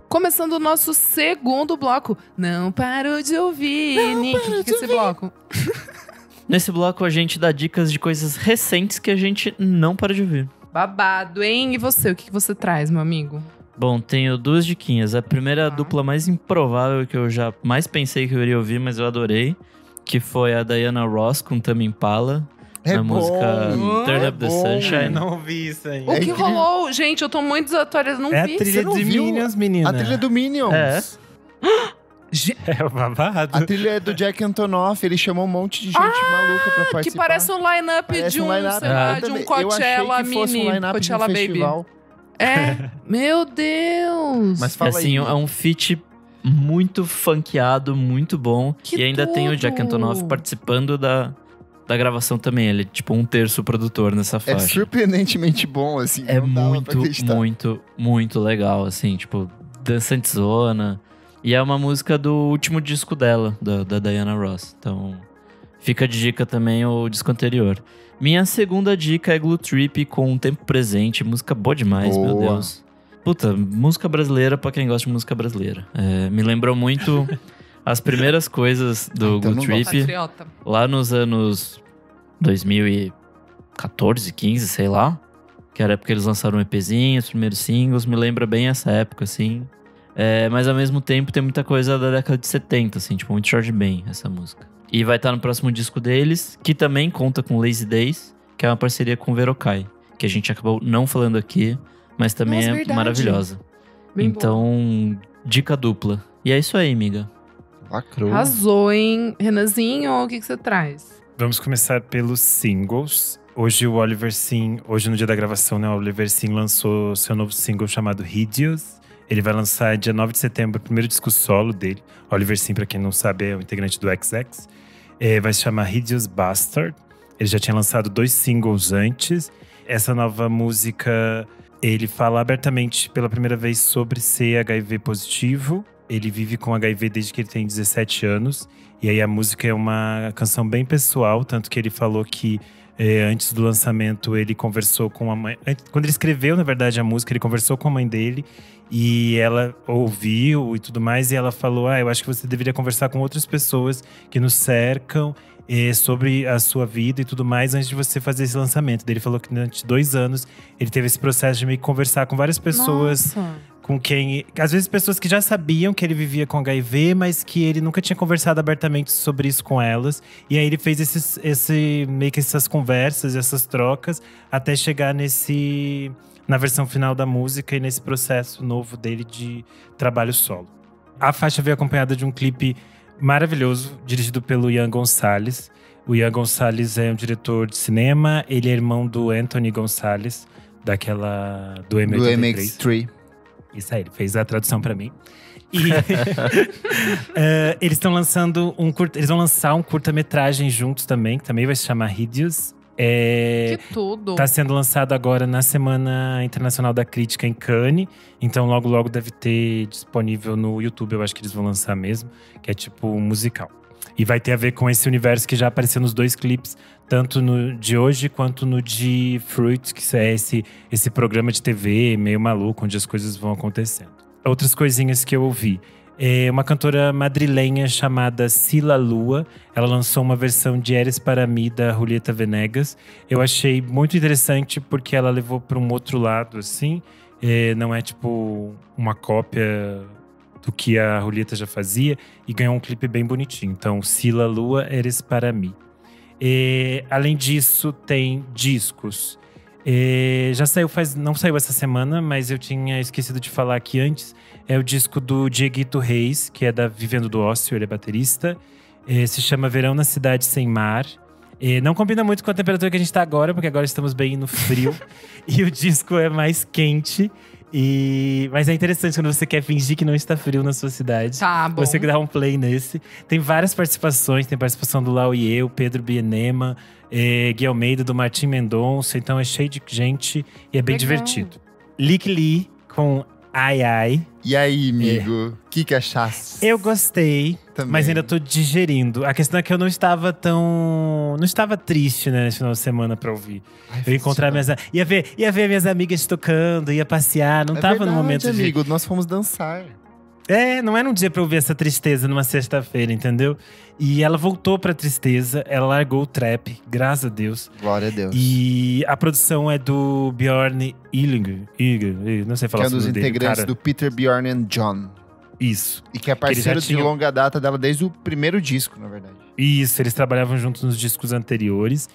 [SPEAKER 2] Começando o nosso segundo bloco. Não paro de ouvir. Nick, o que é esse bloco?
[SPEAKER 4] Nesse bloco a gente dá dicas de coisas recentes que a gente não para de ouvir.
[SPEAKER 2] Babado, hein? E você? O que você traz, meu amigo?
[SPEAKER 4] Bom, tenho 2 diquinhas. A primeira é a dupla mais improvável que eu já mais pensei que eu iria ouvir, mas eu adorei. Que foi a Diana Ross com Tame Impala. Na música Turn Up the Sunshine.
[SPEAKER 3] Não ouvi isso ainda.
[SPEAKER 2] O que rolou? Gente, eu tô muito desatualizada, não vi.
[SPEAKER 3] A trilha
[SPEAKER 1] não
[SPEAKER 3] de
[SPEAKER 1] viu?
[SPEAKER 3] Minions, menina.
[SPEAKER 1] A trilha do Minions.
[SPEAKER 3] É o babado.
[SPEAKER 1] A trilha é do Jack Antonoff. Ele chamou um monte de gente maluca pra participar.
[SPEAKER 2] Que parece um line-up de um, sei lá, de um Coachella mini, Coachella Baby. Meu Deus.
[SPEAKER 1] Mas fala
[SPEAKER 4] assim,
[SPEAKER 1] aí.
[SPEAKER 4] é um feat muito funkeado, muito bom.
[SPEAKER 2] Que
[SPEAKER 4] e ainda tem o Jack Antonoff participando da gravação também. Ele é tipo 1/3 produtor nessa
[SPEAKER 1] É
[SPEAKER 4] faixa.
[SPEAKER 1] surpreendentemente bom, assim.
[SPEAKER 4] É
[SPEAKER 1] não dava pra
[SPEAKER 4] muito,
[SPEAKER 1] acreditar.
[SPEAKER 4] muito, muito legal, assim. Tipo, dançantezona. E é uma música do último disco dela, da Diana Ross. Então, fica de dica também o disco anterior. Minha segunda dica é Glue Trip com o Tempo Presente. Música boa demais, meu Deus. Puta, música brasileira pra quem gosta de música brasileira. Me lembrou muito as primeiras coisas do
[SPEAKER 1] Então
[SPEAKER 4] Glue Trip.
[SPEAKER 2] Patriota.
[SPEAKER 4] Lá nos anos 2014, 15, sei lá. Que era a época que eles lançaram um EPzinho, os primeiros singles. Me lembra bem essa época, assim. Mas ao mesmo tempo tem muita coisa da década de 70, assim. Tipo, muito Jorge Ben, essa música. E vai estar no próximo disco deles, que também conta com Lazy Days, que é uma parceria com o Verocai. Que a gente acabou não falando aqui, mas também
[SPEAKER 2] Nossa,
[SPEAKER 4] é
[SPEAKER 2] verdade.
[SPEAKER 4] maravilhosa.
[SPEAKER 2] Bem
[SPEAKER 4] Então, dica dupla. E é isso aí, amiga.
[SPEAKER 1] Lacrou.
[SPEAKER 2] Arrasou, hein? Renanzinho, o que você traz?
[SPEAKER 3] Vamos começar pelos singles. Hoje o Oliver Sim, hoje no dia da gravação, né, o Oliver Sim lançou seu novo single chamado Hideous. Ele vai lançar dia 9 de setembro o primeiro disco solo dele. Oliver Sim, pra quem não sabe, é o integrante do XX. Vai se chamar Hideous Bastard. Ele já tinha lançado 2 singles antes. Essa nova música, ele fala abertamente pela primeira vez sobre ser HIV positivo. ele vive com HIV desde que ele tem 17 anos. E aí a música é uma canção bem pessoal, tanto que ele falou que antes do lançamento ele conversou com a mãe. Quando ele escreveu, na verdade, a música, ele conversou com a mãe dele. E ela ouviu e tudo mais. E ela falou, eu acho que você deveria conversar com outras pessoas que nos cercam sobre a sua vida e tudo mais antes de você fazer esse lançamento. Daí ele falou que durante 2 anos ele teve esse processo de meio que conversar com várias pessoas.
[SPEAKER 2] Nossa.
[SPEAKER 3] Com quem… Às vezes pessoas que já sabiam que ele vivia com HIV, mas que ele nunca tinha conversado abertamente sobre isso com elas. E aí ele fez meio que essas conversas, essas trocas, até chegar na versão final da música e nesse processo novo dele de trabalho solo. A faixa veio acompanhada de um clipe maravilhoso, dirigido pelo Ian Gonzalez. O Ian Gonzalez é um diretor de cinema, ele é irmão do Anthony Gonzalez, do
[SPEAKER 1] MX3.
[SPEAKER 3] Isso aí, ele fez a tradução pra mim. E eles estão lançando eles vão lançar um curta-metragem juntos também, que também vai se chamar Hideous.
[SPEAKER 2] Que tudo!
[SPEAKER 3] Tá sendo lançado agora na Semana Internacional da Crítica em Cannes. Então logo, logo deve ter disponível no YouTube. Eu acho que eles vão lançar mesmo. Que é tipo um musical. E vai ter a ver com esse universo que já apareceu nos 2 clipes. Tanto no de hoje, quanto no de Fruit. Que é esse programa de TV meio maluco, onde as coisas vão acontecendo. Outras coisinhas que eu ouvi. Uma cantora madrilenha chamada Sila Lua. Ela lançou uma versão de Eres para mim, da Julieta Venegas. Eu achei muito interessante porque ela levou para um outro lado, assim. Não é tipo uma cópia do que a Julieta já fazia. E ganhou um clipe bem bonitinho. Então, Sila Lua, Eres para mim. Além disso, tem discos. Já saiu não saiu essa semana, mas eu tinha esquecido de falar aqui antes. É o disco do Dieguito Reis, que é da Vivendo do Ócio, ele é baterista. Se chama Verão na Cidade Sem Mar. Não combina muito com a temperatura que a gente tá agora, porque agora estamos bem no frio. E o disco é mais quente. Mas é interessante quando você quer fingir que não está frio na sua cidade.
[SPEAKER 2] Tá bom.
[SPEAKER 3] Você dá um play nesse. Tem várias participações. Tem participação do Lau e eu, Pedro Bienema, Gui Almeida, do Martim Mendonça. Então é cheio de gente e é bem divertido. Lick Lee com Ai Ai.
[SPEAKER 1] E aí, amigo? O que achaste?
[SPEAKER 3] Eu gostei,
[SPEAKER 1] Também.
[SPEAKER 3] mas ainda tô digerindo. A questão é que eu não estava triste, né, nesse final de semana pra ouvir. Eu ia encontrar ia ver minhas amigas tocando, ia passear. Não tava
[SPEAKER 1] verdade,
[SPEAKER 3] no momento
[SPEAKER 1] amigo, nós fomos dançar.
[SPEAKER 3] não era um dia pra eu ver essa tristeza numa sexta-feira, entendeu? E ela voltou pra tristeza, ela largou o trap, graças a Deus.
[SPEAKER 1] Glória a Deus.
[SPEAKER 3] E a produção é do Bjorn Illing, não sei falar
[SPEAKER 1] que é um dos
[SPEAKER 3] o nome dele,
[SPEAKER 1] integrantes
[SPEAKER 3] cara.
[SPEAKER 1] do Peter, Bjorn and John.
[SPEAKER 3] Isso.
[SPEAKER 1] E que é parceiro de longa data dela desde o primeiro disco, na verdade.
[SPEAKER 3] Isso, eles trabalhavam juntos nos discos anteriores.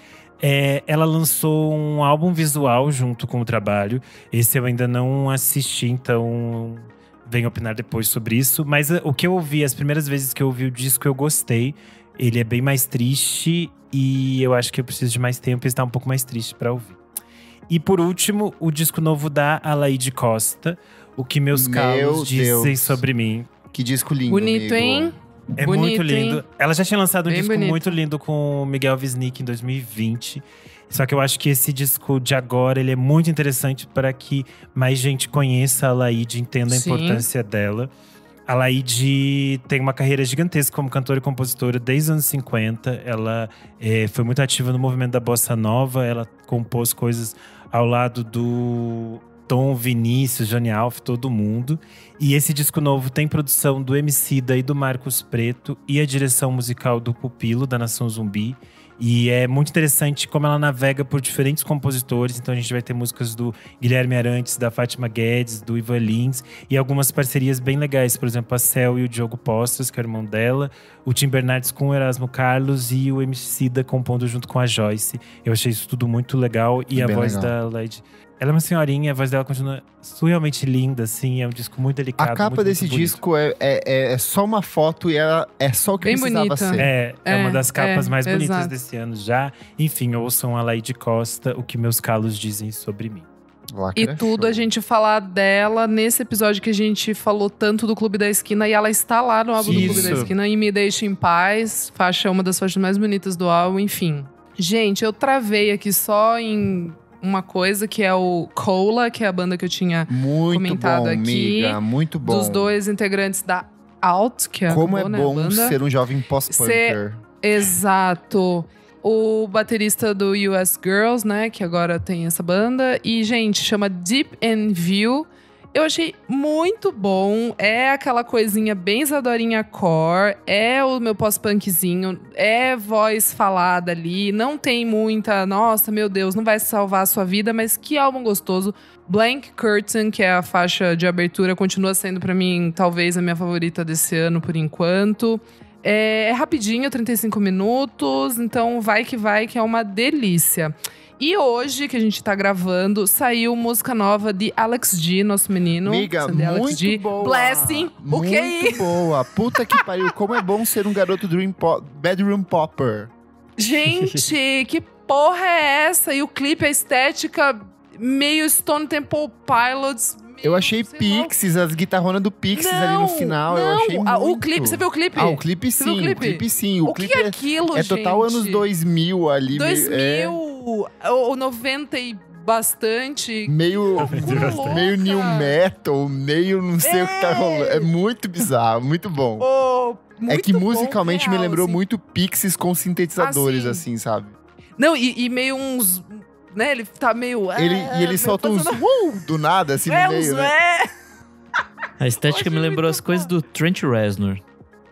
[SPEAKER 3] Ela lançou um álbum visual junto com o trabalho. Esse eu ainda não assisti, então venho opinar depois sobre isso. Mas o que eu ouvi, as primeiras vezes que eu ouvi o disco, eu gostei. Ele é bem mais triste e eu acho que eu preciso de mais tempo e estar um pouco mais triste pra ouvir. E por último, o disco novo da Alaide Costa, O que Meus Calos Dizem Sobre Mim.
[SPEAKER 1] Que disco lindo,
[SPEAKER 2] Bonito,
[SPEAKER 1] amigo.
[SPEAKER 2] hein?
[SPEAKER 3] É
[SPEAKER 2] Bonito,
[SPEAKER 3] muito lindo.
[SPEAKER 2] hein?
[SPEAKER 3] Ela já tinha lançado um
[SPEAKER 2] Bem
[SPEAKER 3] disco
[SPEAKER 2] bonito.
[SPEAKER 3] muito lindo com o Miguel Wisnik em 2020. Só que eu acho que esse disco de agora, ele é muito interessante para que mais gente conheça a Alaide, entenda a
[SPEAKER 2] Sim.
[SPEAKER 3] importância dela. A Alaide tem uma carreira gigantesca como cantora e compositora desde os anos 50. Ela foi muito ativa no movimento da Bossa Nova. Ela compôs coisas ao lado do Tom, Vinícius, Johnny Alf, todo mundo. E esse disco novo tem produção do Emicida e do Marcos Preto e a direção musical do Pupilo, da Nação Zumbi. E é muito interessante como ela navega por diferentes compositores. Então a gente vai ter músicas do Guilherme Arantes, da Fátima Guedes, do Ivan Lins. E algumas parcerias bem legais. Por exemplo, a Cel e o Diogo Postos, que é o irmão dela. O Tim Bernardes com o Erasmo Carlos. E o Emicida compondo junto com a Joyce. Eu achei isso tudo muito legal. E a voz da Lady… Ela é uma senhorinha, a voz dela continua surrealmente linda, assim. É um disco muito delicado.
[SPEAKER 1] A capa
[SPEAKER 3] muito,
[SPEAKER 1] desse
[SPEAKER 3] muito bonito.
[SPEAKER 1] disco é só uma foto e ela é só o que
[SPEAKER 2] Bem
[SPEAKER 1] precisava
[SPEAKER 2] bonita.
[SPEAKER 1] ser.
[SPEAKER 3] É uma das capas mais bonitas
[SPEAKER 2] exato.
[SPEAKER 3] desse ano já. Enfim, ouçam a Alaide Costa, O que Meus Calos Dizem Sobre Mim.
[SPEAKER 2] E
[SPEAKER 1] Lacra
[SPEAKER 2] tudo
[SPEAKER 1] show.
[SPEAKER 2] a gente falar dela nesse episódio que a gente falou tanto do Clube da Esquina. E ela está lá no álbum do Clube da
[SPEAKER 3] Isso.
[SPEAKER 2] Esquina. E Me Deixa em Paz. Faixa, uma das faixas mais bonitas do álbum, enfim. Gente, eu travei aqui só em uma coisa que é o Cola, que é a banda que eu tinha
[SPEAKER 1] Muito
[SPEAKER 2] comentado
[SPEAKER 1] bom,
[SPEAKER 2] aqui,
[SPEAKER 1] amiga. Muito bom.
[SPEAKER 2] dos dois integrantes da Out, que
[SPEAKER 1] Como
[SPEAKER 2] acabou,
[SPEAKER 1] é
[SPEAKER 2] né,
[SPEAKER 1] bom
[SPEAKER 2] a banda.
[SPEAKER 1] ser um jovem pós-punker.
[SPEAKER 2] Exato. O baterista do US Girls, né, que agora tem essa banda. E, gente, chama Deep in View. Eu achei muito bom. É aquela coisinha bem Isadorinha core. É o meu pós-punkzinho. É voz falada ali. Não tem muita, nossa, meu Deus, não vai salvar a sua vida. Mas que álbum gostoso. Blank Curtain, que é a faixa de abertura, continua sendo pra mim, talvez, a minha favorita desse ano, por enquanto. É rapidinho, 35 minutos. Então vai, que é uma delícia. E hoje, que a gente tá gravando, saiu música nova de Alex G, nosso menino.
[SPEAKER 1] Amiga,
[SPEAKER 2] CD Alex
[SPEAKER 1] muito
[SPEAKER 2] G.
[SPEAKER 1] boa.
[SPEAKER 2] Blessing. O que é
[SPEAKER 1] Muito
[SPEAKER 2] isso?
[SPEAKER 1] boa. Puta que pariu. Como é bom ser um garoto bedroom popper.
[SPEAKER 2] Gente, que porra é essa? E o clipe, a estética meio Stone Temple Pilots.
[SPEAKER 1] Eu achei
[SPEAKER 2] sei lá.
[SPEAKER 1] Pixies, as guitarronas do Pixies ali no final. Eu achei muito.
[SPEAKER 2] O clipe, você viu o clipe?
[SPEAKER 1] O clipe
[SPEAKER 2] Você viu
[SPEAKER 1] sim,
[SPEAKER 2] o clipe?
[SPEAKER 1] sim.
[SPEAKER 2] O que é aquilo,
[SPEAKER 1] é
[SPEAKER 2] gente?
[SPEAKER 1] total anos 2000 ali.
[SPEAKER 2] 2000, ou 90 e bastante.
[SPEAKER 1] Meio
[SPEAKER 2] louca.
[SPEAKER 1] new metal, meio não sei o que tá rolando. É muito bizarro, muito bom.
[SPEAKER 2] Muito
[SPEAKER 1] é que
[SPEAKER 2] bom,
[SPEAKER 1] musicalmente
[SPEAKER 2] real,
[SPEAKER 1] me lembrou
[SPEAKER 2] assim.
[SPEAKER 1] muito Pixies com sintetizadores,
[SPEAKER 2] Ah, sim.
[SPEAKER 1] assim, sabe?
[SPEAKER 2] Não, e meio uns... Né, ele tá meio...
[SPEAKER 1] Ele solta uns do nada, assim, no meio, né?
[SPEAKER 4] A estética me lembrou as coisas do Trent Reznor.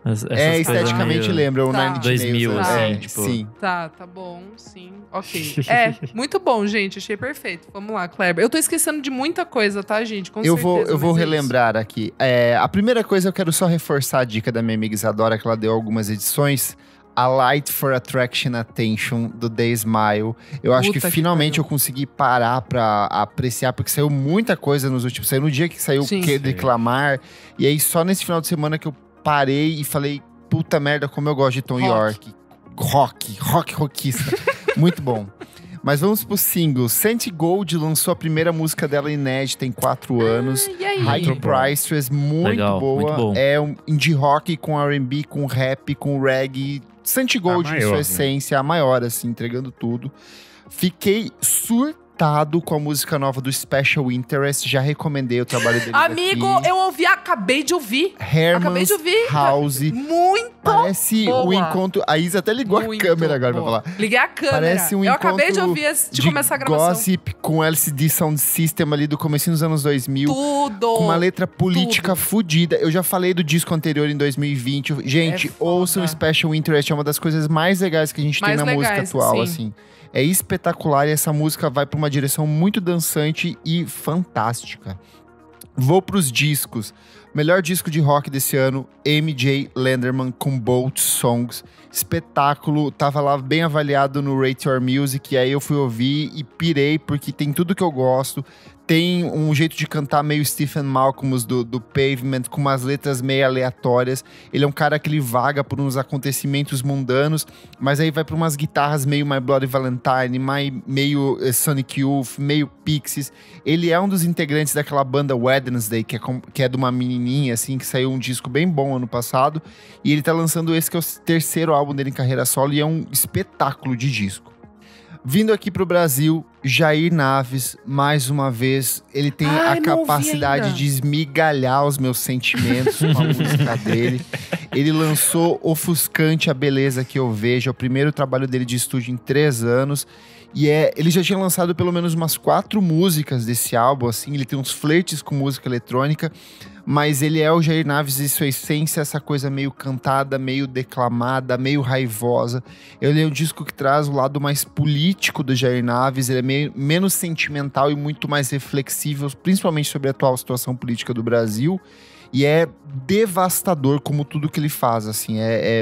[SPEAKER 1] Esteticamente
[SPEAKER 4] meio...
[SPEAKER 1] lembra o
[SPEAKER 2] Tá.
[SPEAKER 1] 90
[SPEAKER 4] 2000,
[SPEAKER 1] Nails,
[SPEAKER 2] assim,
[SPEAKER 4] tipo.
[SPEAKER 1] Sim.
[SPEAKER 2] Tá bom, sim. Ok. Muito bom, gente. Achei perfeito. Vamos lá, Kleber. Eu tô esquecendo de muita coisa, tá, gente? Com
[SPEAKER 1] Eu
[SPEAKER 2] certeza.
[SPEAKER 1] vou
[SPEAKER 2] mas é
[SPEAKER 1] relembrar aqui. A primeira coisa, eu quero só reforçar a dica da minha amiga Isadora, que ela deu algumas edições. A Light for Attraction Attention, do Day Smile. Eu acho que
[SPEAKER 2] Puta que
[SPEAKER 1] finalmente
[SPEAKER 2] pariu.
[SPEAKER 1] eu consegui parar pra apreciar, porque saiu muita coisa nos últimos... Saiu no dia que saiu
[SPEAKER 2] Sim.
[SPEAKER 1] o Kendrick Lamar. E aí, só nesse final de semana que eu parei e falei, puta merda, como eu gosto de Tom York. Rockista. Muito bom. Mas vamos pro single. Santi Gold lançou a primeira música dela inédita em 4 anos.
[SPEAKER 2] E aí?
[SPEAKER 1] High Priceless, muito
[SPEAKER 4] Legal,
[SPEAKER 1] boa.
[SPEAKER 4] muito bom.
[SPEAKER 1] É um indie rock com R&B, com rap, com reggae. Santi Gold
[SPEAKER 3] A
[SPEAKER 1] em sua
[SPEAKER 3] maior, né?
[SPEAKER 1] essência, a maior, assim, entregando tudo. Fiquei surtado com a música nova do Special Interest. Já recomendei o trabalho dele
[SPEAKER 2] Amigo, eu ouvi, acabei de ouvir. Acabei de ouvir.
[SPEAKER 1] House.
[SPEAKER 2] Muito
[SPEAKER 1] Parece
[SPEAKER 2] boa.
[SPEAKER 1] o encontro... A Isa até ligou
[SPEAKER 2] Muito
[SPEAKER 1] a câmera agora pra
[SPEAKER 2] boa.
[SPEAKER 1] falar.
[SPEAKER 2] Liguei a câmera.
[SPEAKER 1] Parece um
[SPEAKER 2] eu acabei de
[SPEAKER 1] encontro
[SPEAKER 2] ouvir antes de começar a gravação.
[SPEAKER 1] Gossip com LCD Sound System ali do comecinho dos anos 2000.
[SPEAKER 2] Tudo.
[SPEAKER 1] Com uma letra política
[SPEAKER 2] Tudo.
[SPEAKER 1] fodida. Eu já falei do disco anterior em 2020. Gente,
[SPEAKER 2] É foda.
[SPEAKER 1] ouçam Special Interest. É uma das coisas mais legais que a gente tem
[SPEAKER 2] Mais
[SPEAKER 1] na música
[SPEAKER 2] legais,
[SPEAKER 1] atual,
[SPEAKER 2] sim.
[SPEAKER 1] assim. É espetacular e essa música vai pra uma direção muito dançante e fantástica. Vou pros discos. Melhor disco de rock desse ano, MJ Lenderman com Both Songs. Espetáculo, tava lá bem avaliado no Rate Your Music, e aí eu fui ouvir e pirei, porque tem tudo que eu gosto. Tem um jeito de cantar meio Stephen Malcolm do Pavement, com umas letras meio aleatórias. Ele é um cara que ele vaga por uns acontecimentos mundanos, mas aí vai pra umas guitarras meio My Bloody Valentine, meio Sonic Youth, meio Pixies. Ele é um dos integrantes daquela banda Wednesday, que é de uma menininha, assim, que saiu um disco bem bom ano passado. E ele tá lançando esse que é o terceiro álbum dele em carreira solo e é um espetáculo de disco. Vindo aqui pro Brasil, Jair Naves, mais uma vez, ele tem a
[SPEAKER 2] Ai, não ouvi
[SPEAKER 1] capacidade
[SPEAKER 2] ainda.
[SPEAKER 1] de esmigalhar os meus sentimentos com a música dele. Ele lançou Ofuscante, a Beleza Que Eu Vejo, é o primeiro trabalho dele de estúdio em 3 anos. E ele já tinha lançado pelo menos umas 4 músicas desse álbum, assim, ele tem uns flertes com música eletrônica, mas ele é o Jair Naves em sua essência, essa coisa meio cantada, meio declamada, meio raivosa. Ele é um disco que traz o lado mais político do Jair Naves, ele é menos sentimental e muito mais reflexível, principalmente sobre a atual situação política do Brasil. E é devastador como tudo que ele faz, assim.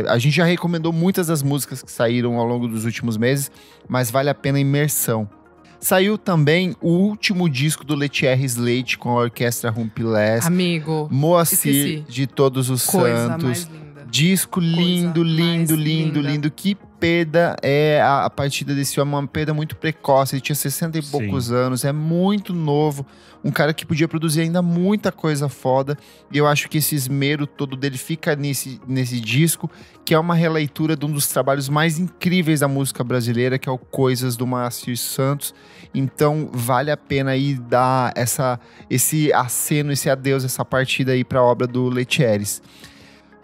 [SPEAKER 1] A gente já recomendou muitas das músicas que saíram ao longo dos últimos meses, mas vale a pena a imersão. Saiu também o último disco do Lethier Slate com a orquestra Rumpilés.
[SPEAKER 2] Amigo,
[SPEAKER 1] Moacir
[SPEAKER 2] esqueci.
[SPEAKER 1] de Todos os
[SPEAKER 2] Coisa
[SPEAKER 1] Santos.
[SPEAKER 2] mais linda.
[SPEAKER 1] Disco lindo,
[SPEAKER 2] Coisa
[SPEAKER 1] lindo,
[SPEAKER 2] mais
[SPEAKER 1] lindo,
[SPEAKER 2] linda.
[SPEAKER 1] lindo. Que perda é a partida desse homem, uma perda muito precoce. Ele tinha 60 e poucos anos, é muito novo. Um cara que podia produzir ainda muita coisa foda. E eu acho que esse esmero todo dele fica nesse disco, que é uma releitura de um dos trabalhos mais incríveis da música brasileira, que é o Coisas, do Moacir Santos. Então, vale a pena aí dar esse aceno, esse adeus, essa partida aí pra obra do Lethieres.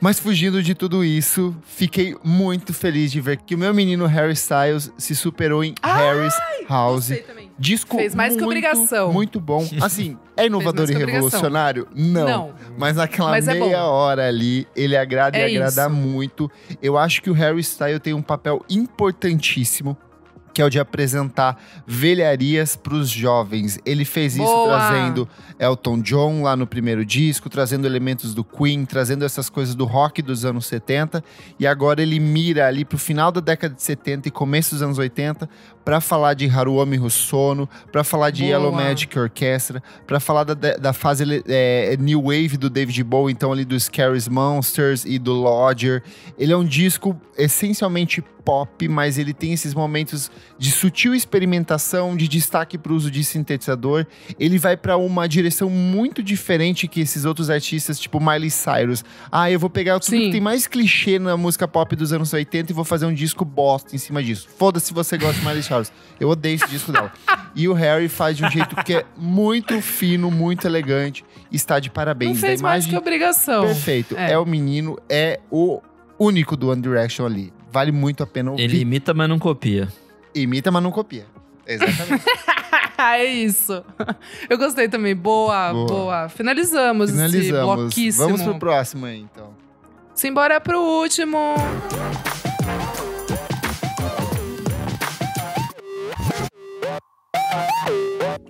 [SPEAKER 1] Mas fugindo de tudo isso, fiquei muito feliz de ver que o meu menino Harry Styles se superou em Harry's House.
[SPEAKER 2] Gostei também.
[SPEAKER 1] Disco
[SPEAKER 2] Fez mais que obrigação.
[SPEAKER 1] Muito bom. Assim, é inovador e
[SPEAKER 2] Fez mais que
[SPEAKER 1] revolucionário? Não. Mas naquela
[SPEAKER 2] Mas é
[SPEAKER 1] meia
[SPEAKER 2] bom.
[SPEAKER 1] hora ali, ele agrada
[SPEAKER 2] É
[SPEAKER 1] e agrada
[SPEAKER 2] isso.
[SPEAKER 1] muito. Eu acho que o Harry Styles tem um papel importantíssimo, que é o de apresentar velharias para os jovens. Ele fez isso
[SPEAKER 2] Boa.
[SPEAKER 1] trazendo Elton John lá no primeiro disco, trazendo elementos do Queen, trazendo essas coisas do rock dos anos 70. E agora ele mira ali pro final da década de 70 e começo dos anos 80 para falar de Haruomi Hosono, para falar de
[SPEAKER 2] Boa.
[SPEAKER 1] Yellow Magic Orchestra, para falar da fase New Wave do David Bowie, então ali dos Scary's Monsters e do Lodger. Ele é um disco essencialmente pop, mas ele tem esses momentos de sutil experimentação, de destaque para o uso de sintetizador. Ele vai para uma direção muito diferente que esses outros artistas, tipo Miley Cyrus. Eu vou pegar tudo
[SPEAKER 2] Sim.
[SPEAKER 1] que tem mais clichê na música pop dos anos 80 e vou fazer um disco bosta em cima disso. Foda-se se você gosta de Miley Cyrus. Eu odeio esse disco dela. E o Harry faz de um jeito que é muito fino, muito elegante. Está de parabéns.
[SPEAKER 2] Não fez
[SPEAKER 1] Da
[SPEAKER 2] mais
[SPEAKER 1] imagem
[SPEAKER 2] que obrigação.
[SPEAKER 1] perfeito. É o menino, é o único do One Direction ali. Vale muito a pena ouvir.
[SPEAKER 4] Ele imita, mas não copia.
[SPEAKER 1] Imita, mas não copia. Exatamente.
[SPEAKER 2] É isso. Eu gostei também. Boa. Finalizamos esse bloquíssimo.
[SPEAKER 1] Vamos pro próximo aí, então.
[SPEAKER 2] Simbora pro último.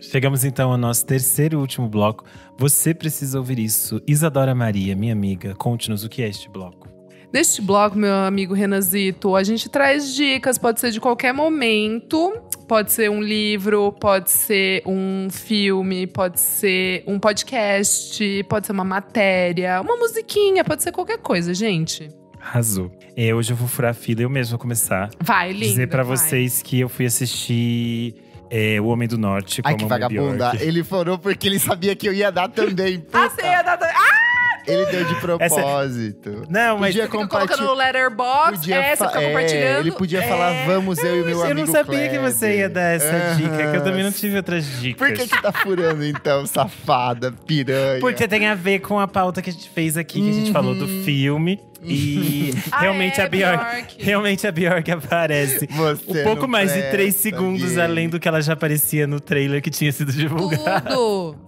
[SPEAKER 3] Chegamos então ao nosso terceiro e último bloco. Você precisa ouvir isso. Isadora Maria, minha amiga, conte-nos o que é este bloco.
[SPEAKER 2] Neste bloco, meu amigo Renazito, a gente traz dicas, pode ser de qualquer momento. Pode ser um livro, pode ser um filme, pode ser um podcast, pode ser uma matéria, uma musiquinha, pode ser qualquer coisa, gente.
[SPEAKER 3] Arrasou. Hoje eu vou furar a fila, eu mesmo vou começar.
[SPEAKER 2] Vai, linda.
[SPEAKER 3] Dizer pra
[SPEAKER 2] vai.
[SPEAKER 3] vocês que eu fui assistir O Homem do Norte com
[SPEAKER 1] Ai,
[SPEAKER 3] a
[SPEAKER 1] que
[SPEAKER 3] Mamãe
[SPEAKER 1] vagabunda.
[SPEAKER 3] Bjork.
[SPEAKER 1] Ele furou porque ele sabia que eu ia dar também. Puta.
[SPEAKER 2] Você ia dar...
[SPEAKER 1] Ele deu de propósito.
[SPEAKER 3] Não, mas
[SPEAKER 1] Podia
[SPEAKER 2] Fica colocando
[SPEAKER 1] compartilhar.
[SPEAKER 2] no Letterboxd, você fica compartilhando.
[SPEAKER 1] Ele podia falar, vamos eu e meu
[SPEAKER 3] eu
[SPEAKER 1] amigo
[SPEAKER 3] não sabia que
[SPEAKER 1] Kleber.
[SPEAKER 3] você ia dar essa dica, que eu também não
[SPEAKER 1] Aham.
[SPEAKER 3] tive outras dicas.
[SPEAKER 1] Por que tá furando então, safada, piranha?
[SPEAKER 3] Porque tem a ver com a pauta que a gente fez aqui, que a gente falou do filme. E realmente a Bjork. Realmente a Bjork aparece
[SPEAKER 1] Você
[SPEAKER 3] um pouco
[SPEAKER 1] não
[SPEAKER 3] mais de 3
[SPEAKER 1] presta,
[SPEAKER 3] segundos
[SPEAKER 1] gay.
[SPEAKER 3] além do que ela já aparecia no trailer que tinha sido divulgado.
[SPEAKER 2] Tudo.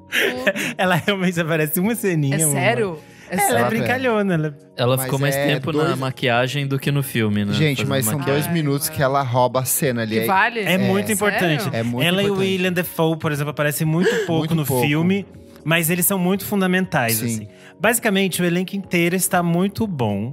[SPEAKER 3] Ela realmente aparece uma ceninha.
[SPEAKER 2] É
[SPEAKER 3] uma.
[SPEAKER 2] sério? É
[SPEAKER 3] Ela é
[SPEAKER 2] sério?
[SPEAKER 3] brincalhona.
[SPEAKER 4] Ela
[SPEAKER 1] Mas
[SPEAKER 4] ficou mais
[SPEAKER 1] é
[SPEAKER 4] tempo na maquiagem do que no filme, né?
[SPEAKER 1] Gente,
[SPEAKER 4] Fazendo
[SPEAKER 1] mas são
[SPEAKER 4] maquiagem.
[SPEAKER 1] 2 minutos que ela rouba a cena ali.
[SPEAKER 2] Que vale?
[SPEAKER 3] É muito importante.
[SPEAKER 2] Sério?
[SPEAKER 1] É muito
[SPEAKER 3] ela
[SPEAKER 1] importante.
[SPEAKER 3] e o William Dafoe, por exemplo, aparecem muito pouco
[SPEAKER 1] Muito
[SPEAKER 3] no
[SPEAKER 1] pouco.
[SPEAKER 3] filme. Mas eles são muito fundamentais,
[SPEAKER 1] Sim.
[SPEAKER 3] assim. Basicamente, o elenco inteiro está muito bom.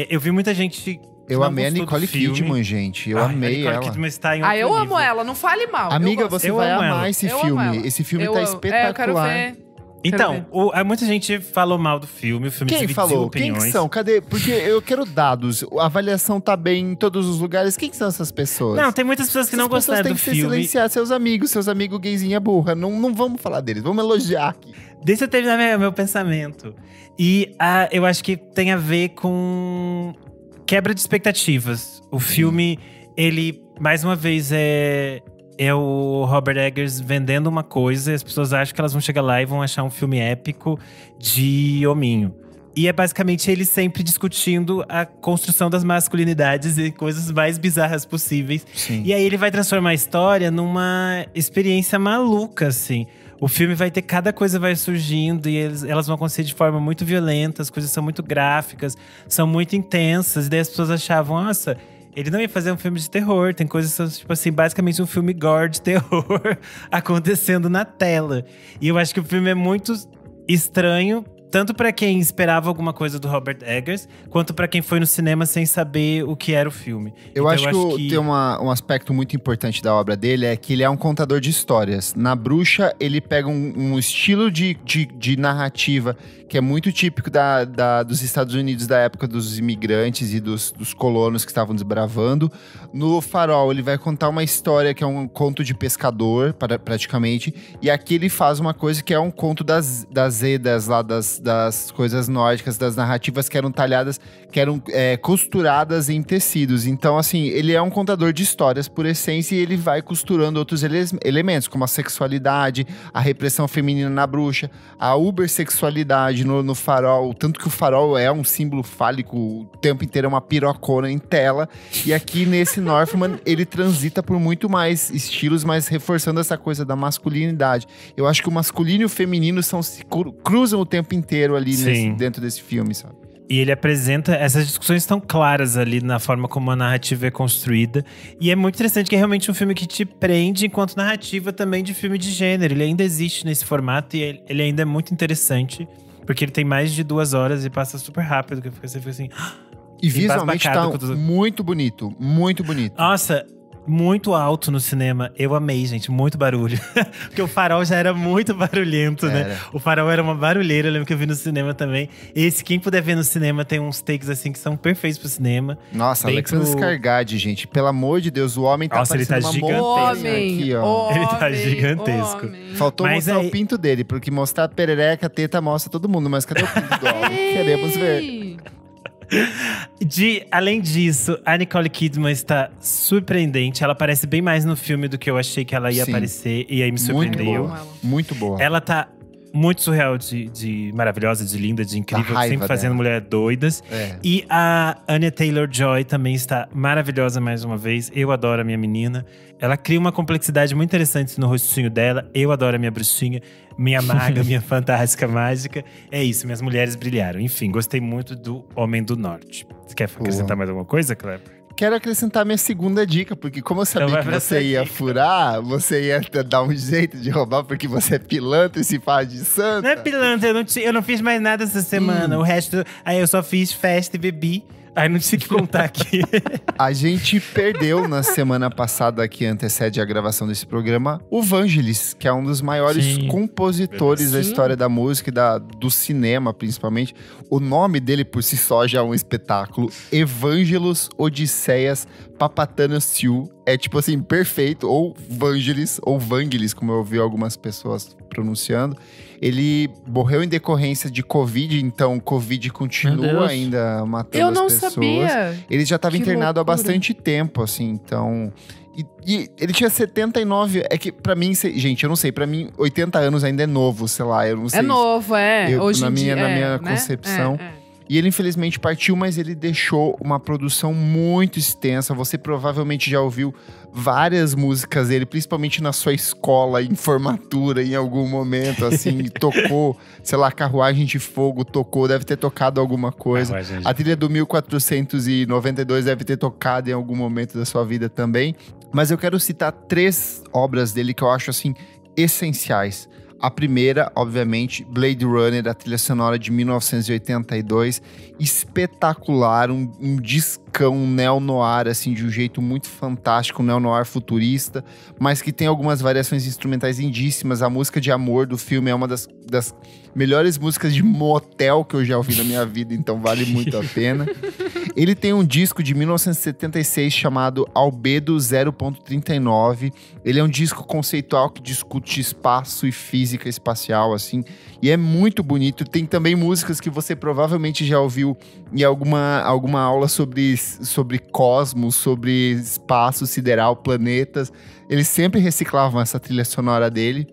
[SPEAKER 3] Eu vi muita gente que
[SPEAKER 1] Eu
[SPEAKER 3] não
[SPEAKER 1] amei a
[SPEAKER 3] gostou do
[SPEAKER 1] Nicole
[SPEAKER 3] filme.
[SPEAKER 1] Kidman, gente. Eu
[SPEAKER 3] A
[SPEAKER 1] amei
[SPEAKER 3] Nicole
[SPEAKER 1] ela.
[SPEAKER 3] Kidman está em
[SPEAKER 2] Ah,
[SPEAKER 3] outro
[SPEAKER 2] eu amo
[SPEAKER 3] nível.
[SPEAKER 2] ela, não fale mal.
[SPEAKER 1] Amiga,
[SPEAKER 2] eu gosto.
[SPEAKER 1] você
[SPEAKER 3] Eu
[SPEAKER 1] vai
[SPEAKER 3] amo
[SPEAKER 1] amar
[SPEAKER 3] ela.
[SPEAKER 1] esse
[SPEAKER 2] Eu amo
[SPEAKER 1] filme.
[SPEAKER 2] ela.
[SPEAKER 1] Esse filme
[SPEAKER 2] Eu
[SPEAKER 1] tá
[SPEAKER 2] amo.
[SPEAKER 1] espetacular.
[SPEAKER 2] Eu quero ver.
[SPEAKER 3] Então, muita gente falou mal do filme. O filme
[SPEAKER 1] Quem
[SPEAKER 3] dividiu
[SPEAKER 1] falou? Quem
[SPEAKER 3] opiniões.
[SPEAKER 1] que são? Cadê? Porque eu quero dados. A avaliação tá bem em todos os lugares. Quem que são essas pessoas?
[SPEAKER 3] Não, tem muitas pessoas que não
[SPEAKER 1] Essas pessoas
[SPEAKER 3] gostaram
[SPEAKER 1] têm
[SPEAKER 3] do
[SPEAKER 1] que ser
[SPEAKER 3] filme.
[SPEAKER 1] silenciar seus amigos gayzinha burra. Não vamos falar deles, vamos elogiar aqui.
[SPEAKER 3] Deixa eu terminar meu pensamento. E eu acho que tem a ver com quebra de expectativas. O filme, ele, mais uma vez, é o Robert Eggers vendendo uma coisa. E as pessoas acham que elas vão chegar lá e vão achar um filme épico de hominho. E é basicamente ele sempre discutindo a construção das masculinidades e coisas mais bizarras possíveis.
[SPEAKER 1] Sim.
[SPEAKER 3] E aí ele vai transformar a história numa experiência maluca, assim. O filme vai ter, cada coisa vai surgindo e elas vão acontecer de forma muito violenta, as coisas são muito gráficas, são muito intensas. E daí as pessoas achavam, nossa, ele não ia fazer um filme de terror. Tem coisas que são, tipo assim, basicamente um filme gore de terror acontecendo na tela. E eu acho que o filme é muito estranho, tanto pra quem esperava alguma coisa do Robert Eggers, quanto pra quem foi no cinema sem saber o que era o filme.
[SPEAKER 1] Eu
[SPEAKER 3] Então,
[SPEAKER 1] acho que tem um aspecto muito importante da obra dele, é que ele é um contador de histórias. Na Bruxa, ele pega um estilo de narrativa que é muito típico dos Estados Unidos da época dos imigrantes e dos colonos que estavam desbravando. No Farol, ele vai contar uma história que é um conto de pescador, praticamente. E aqui ele faz uma coisa que é um conto das Edas lá, das das coisas nórdicas, das narrativas que eram talhadas, que eram costuradas em tecidos. Então, assim, ele é um contador de histórias por essência e ele vai costurando outros elementos, como a sexualidade, a repressão feminina na bruxa, a ubersexualidade no farol, tanto que o farol é um símbolo fálico, o tempo inteiro é uma pirocona em tela. E aqui nesse Northman, ele transita por muito mais estilos, mas reforçando essa coisa da masculinidade. Eu acho que o masculino e o feminino se cruzam o tempo inteiro ali dentro desse filme, sabe?
[SPEAKER 3] E ele apresenta essas discussões tão claras ali na forma como a narrativa é construída. E é muito interessante que é realmente um filme que te prende enquanto narrativa também de filme de gênero. Ele ainda existe nesse formato e ele ainda é muito interessante. Porque ele tem mais de 2 horas e passa super rápido. Que você fica assim…
[SPEAKER 1] E visualmente tá muito bonito, muito bonito.
[SPEAKER 3] Nossa… Muito alto no cinema. Eu amei, gente. Muito barulho. Porque o farol já era muito barulhento, né? O farol era uma barulheira. Eu lembro que eu vi no cinema também. Quem puder ver no cinema, tem uns takes assim que são perfeitos pro cinema.
[SPEAKER 1] Nossa, Alexander Skarsgård, gente. Pelo amor de Deus, o homem tá parecendo uma montanha aqui, ó.
[SPEAKER 3] Ele tá gigantesco.
[SPEAKER 1] Faltou mostrar o pinto dele, porque mostrar a perereca, a teta mostra todo mundo. Mas cadê o pinto do homem? Queremos ver.
[SPEAKER 3] Além disso, a Nicole Kidman está surpreendente. Ela aparece bem mais no filme do que eu achei que ela ia aparecer. E aí me surpreendeu.
[SPEAKER 1] Muito boa.
[SPEAKER 3] Ela tá muito surreal de maravilhosa, de linda, de incrível. Sempre fazendo mulheres doidas. E a Anya Taylor-Joy também está maravilhosa mais uma vez. Eu adoro a minha menina. Ela cria uma complexidade muito interessante no rostinho dela. Eu adoro a minha bruxinha, minha maga, minha fantástica mágica. É isso, minhas mulheres brilharam. Enfim, gostei muito do Homem do Norte. Você quer acrescentar mais alguma coisa, Kleber?
[SPEAKER 1] Quero acrescentar minha segunda dica, porque como eu sabia que você ia furar, você ia dar um jeito de roubar, porque você é pilantra e se faz de santa.
[SPEAKER 3] Não é pilantra, eu não fiz mais nada essa semana. O resto, aí eu só fiz festa e bebi. Aí não tinha que contar aqui.
[SPEAKER 1] A gente perdeu na semana passada, que antecede a gravação desse programa, o Vangelis, que é um dos maiores compositores da história da música e do cinema, principalmente. O nome dele, por si só, já é um espetáculo. Evangelos Odisseias Papathanasiou. É tipo assim, perfeito. Ou Vangelis, ou Vangelis, como eu ouvi algumas pessoas pronunciando. Ele morreu em decorrência de Covid, então o Covid continua ainda matando as pessoas.
[SPEAKER 2] Sabia.
[SPEAKER 1] Ele já estava internado há bastante tempo, assim, então… E ele tinha 79… É que pra mim, gente, eu não sei, pra mim 80 anos ainda é novo, sei lá, eu não sei.
[SPEAKER 2] É novo, hoje
[SPEAKER 1] na
[SPEAKER 2] em dia,
[SPEAKER 1] minha
[SPEAKER 2] né?
[SPEAKER 1] concepção. E ele infelizmente partiu, mas ele deixou uma produção muito extensa. Você provavelmente já ouviu várias músicas dele, principalmente na sua escola, em formatura, em algum momento, assim, tocou, sei lá, Carruagem de Fogo, deve ter tocado alguma coisa. A trilha do 1492 deve ter tocado em algum momento da sua vida também. Mas eu quero citar 3 obras dele que eu acho, assim, essenciais. A primeira, obviamente, Blade Runner, a trilha sonora de 1982, espetacular, um discão neo-noir, assim, de um jeito muito fantástico, um neo-noir futurista, mas que tem algumas variações instrumentais lindíssimas. A música de amor do filme é uma das melhores músicas de motel que eu já ouvi na minha vida, então vale muito a pena. Ele tem um disco de 1976 chamado Albedo 0.39. Ele é um disco conceitual que discute espaço e física espacial, assim. E é muito bonito. Tem também músicas que você provavelmente já ouviu em alguma aula sobre cosmos, sobre espaço sideral, planetas. Eles sempre reciclavam essa trilha sonora dele.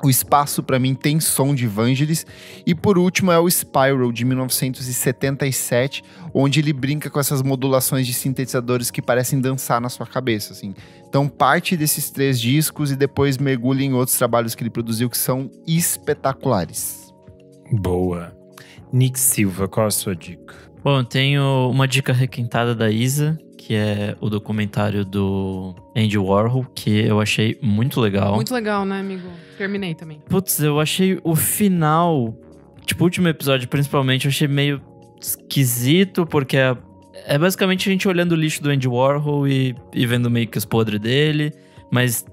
[SPEAKER 1] O espaço, pra mim, tem som de Vangelis. E por último é o Spiral, de 1977, onde ele brinca com essas modulações de sintetizadores que parecem dançar na sua cabeça, assim. Então parte desses 3 discos e depois mergulha em outros trabalhos que ele produziu que são espetaculares.
[SPEAKER 3] Boa. Nick Silva, qual a sua dica?
[SPEAKER 4] Bom, eu tenho uma dica requentada da Isa, que é o documentário do Andy Warhol, que eu achei muito legal.
[SPEAKER 2] Muito legal, né, amigo? Terminei também.
[SPEAKER 4] Putz, eu achei o final, tipo, o último episódio principalmente, eu achei meio esquisito, porque é basicamente a gente olhando o lixo do Andy Warhol e vendo meio que os podres dele. Mas,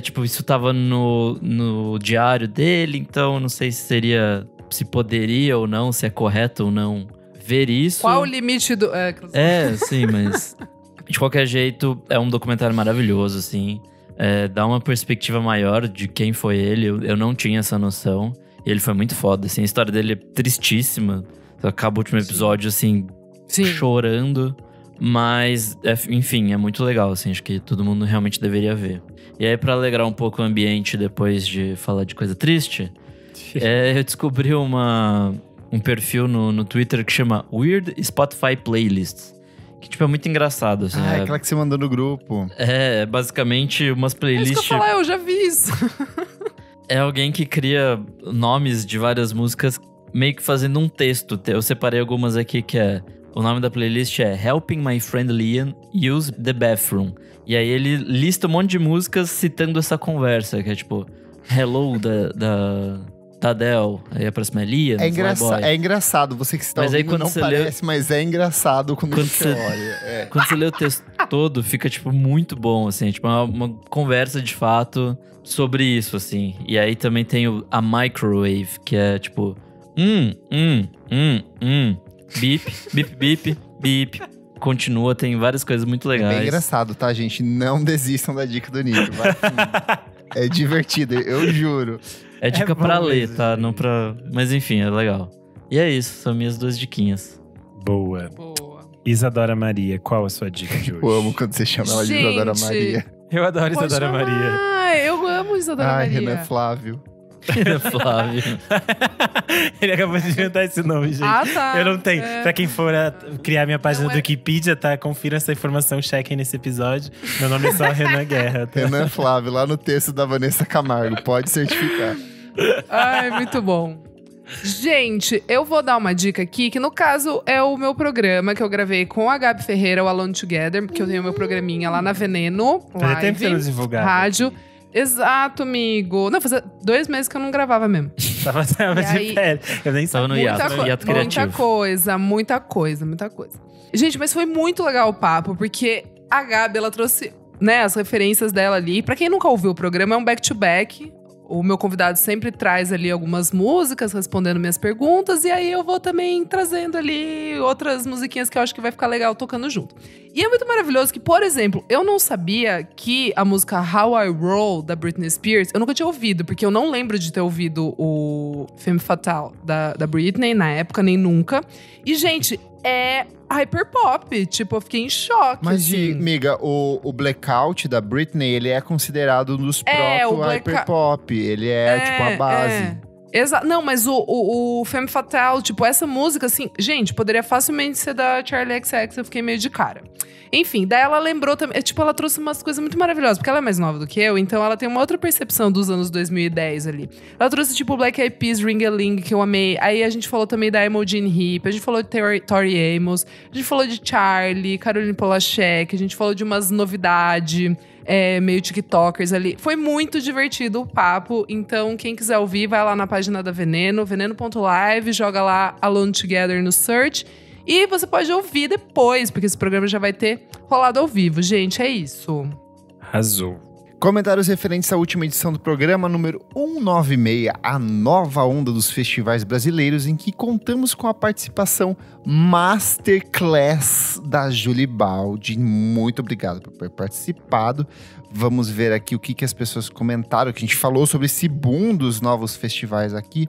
[SPEAKER 4] tipo, isso tava no diário dele, então não sei se poderia ou não, se é correto ou não ver isso.
[SPEAKER 2] Qual o limite do…
[SPEAKER 4] Sim, mas de qualquer jeito, é um documentário maravilhoso, assim. Dá uma perspectiva maior de quem foi ele. Eu não tinha essa noção. E ele foi muito foda, assim. A história dele é tristíssima. Acaba o último episódio, assim, chorando. Mas, enfim, é muito legal, assim. Acho que todo mundo realmente deveria ver. E aí, pra alegrar um pouco o ambiente depois de falar de coisa triste, eu descobri um perfil no Twitter que chama Weird Spotify Playlists. Que, tipo, é muito engraçado, assim.
[SPEAKER 1] É aquela que você mandou no grupo.
[SPEAKER 4] É, basicamente umas playlists...
[SPEAKER 2] É isso que eu ia falar, eu já vi isso.
[SPEAKER 4] É alguém que cria nomes de várias músicas meio que fazendo um texto. Eu separei algumas aqui que é... O nome da playlist é Helping My Friend Liam Use the Bathroom. E aí ele lista um monte de músicas citando essa conversa, que é tipo... Hello, da Adele. Aí a próxima é Liam.
[SPEAKER 1] É engraçado, você que está
[SPEAKER 4] mas
[SPEAKER 1] ouvindo
[SPEAKER 4] aí,
[SPEAKER 1] não parece, mas é engraçado quando você olha.
[SPEAKER 4] Quando você lê o texto todo, fica, tipo, muito bom, assim. Tipo, uma conversa, de fato, sobre isso, assim. E aí também tem a Microwave, que é, tipo... Bip, bip, bip, bip. Continua, tem várias coisas muito legais.
[SPEAKER 1] É bem engraçado, tá, gente? Não desistam da dica do Nick. Vai fundo. É divertido, eu juro.
[SPEAKER 4] É dica pra ler,
[SPEAKER 3] mesmo.
[SPEAKER 4] tá? Não pra... Mas enfim, é legal. E é isso, são minhas 2 diquinhas.
[SPEAKER 3] Boa. Isadora Maria, qual a sua dica de hoje?
[SPEAKER 1] Eu amo quando você chama ela de Isadora Maria.
[SPEAKER 3] Eu adoro Isadora Maria.
[SPEAKER 2] Eu amo Isadora Maria.
[SPEAKER 1] Renan Flávio.
[SPEAKER 4] Flávio.
[SPEAKER 3] Ele acabou de inventar esse nome, gente.
[SPEAKER 2] Tá.
[SPEAKER 3] Eu não tenho. Pra quem for criar minha página do Wikipedia, tá? Confira essa informação, chequem nesse episódio. Meu nome é só Renan Guerra. Tá?
[SPEAKER 1] Renan Flávio, lá no texto da Vanessa Camargo. Pode certificar.
[SPEAKER 2] Ai, muito bom. Gente, eu vou dar uma dica aqui, que no caso é o meu programa que eu gravei com a Gabi Ferreira, o Alone Together, porque eu tenho meu programinha lá na Veneno.
[SPEAKER 3] Fazia tempo que você não divulgava.
[SPEAKER 2] Rádio. Exato, amigo. Não, fazia 2 meses que eu não gravava mesmo.
[SPEAKER 3] Tava
[SPEAKER 2] aí,
[SPEAKER 3] de férias. Eu nem
[SPEAKER 4] tava no
[SPEAKER 3] sabia.
[SPEAKER 4] hiato criativo.
[SPEAKER 2] Muita coisa. Gente, mas foi muito legal o papo, porque a Gabi, ela trouxe, né, as referências dela ali. Pra quem nunca ouviu o programa, é um back-to-back. O meu convidado sempre traz ali algumas músicas, respondendo minhas perguntas. E aí eu vou também trazendo ali outras musiquinhas que eu acho que vai ficar legal tocando junto. E é muito maravilhoso que, por exemplo, eu não sabia que a música How I Roll, da Britney Spears, eu nunca tinha ouvido. Porque eu não lembro de ter ouvido o Femme Fatale da Britney na época, nem nunca. E, gente, é hyperpop. Tipo, eu fiquei em choque.
[SPEAKER 1] Mas,
[SPEAKER 2] assim.
[SPEAKER 1] amiga, o Blackout da Britney, ele é considerado um dos proto-hyperpop. Ele é, tipo, a base.
[SPEAKER 2] Não, mas o Femme Fatale, tipo, essa música, assim... Gente, poderia facilmente ser da Charli XCX, eu fiquei meio de cara. Enfim, daí ela lembrou também... Tipo, ela trouxe umas coisas muito maravilhosas, porque ela é mais nova do que eu, então ela tem uma outra percepção dos anos 2010 ali. Ela trouxe, tipo, Black Eyed Peas, Ring-a-Ling, que eu amei. Aí a gente falou também da Imogen Heap, a gente falou de Tori Amos, a gente falou de Charli, Caroline Polachek, a gente falou de umas novidades... meio tiktokers ali. Foi muito divertido o papo, então quem quiser ouvir, vai lá na página da Veneno, veneno.live, joga lá Alone Together no search, e você pode ouvir depois, porque esse programa já vai ter rolado ao vivo. Gente, é isso.
[SPEAKER 3] Arrasou.
[SPEAKER 1] Comentários referentes à última edição do programa número 196, a nova onda dos festivais brasileiros, em que contamos com a participação masterclass da Julie Baldi. Muito obrigado por ter participado. Vamos ver aqui o que as pessoas comentaram, que a gente falou sobre esse boom dos novos festivais aqui.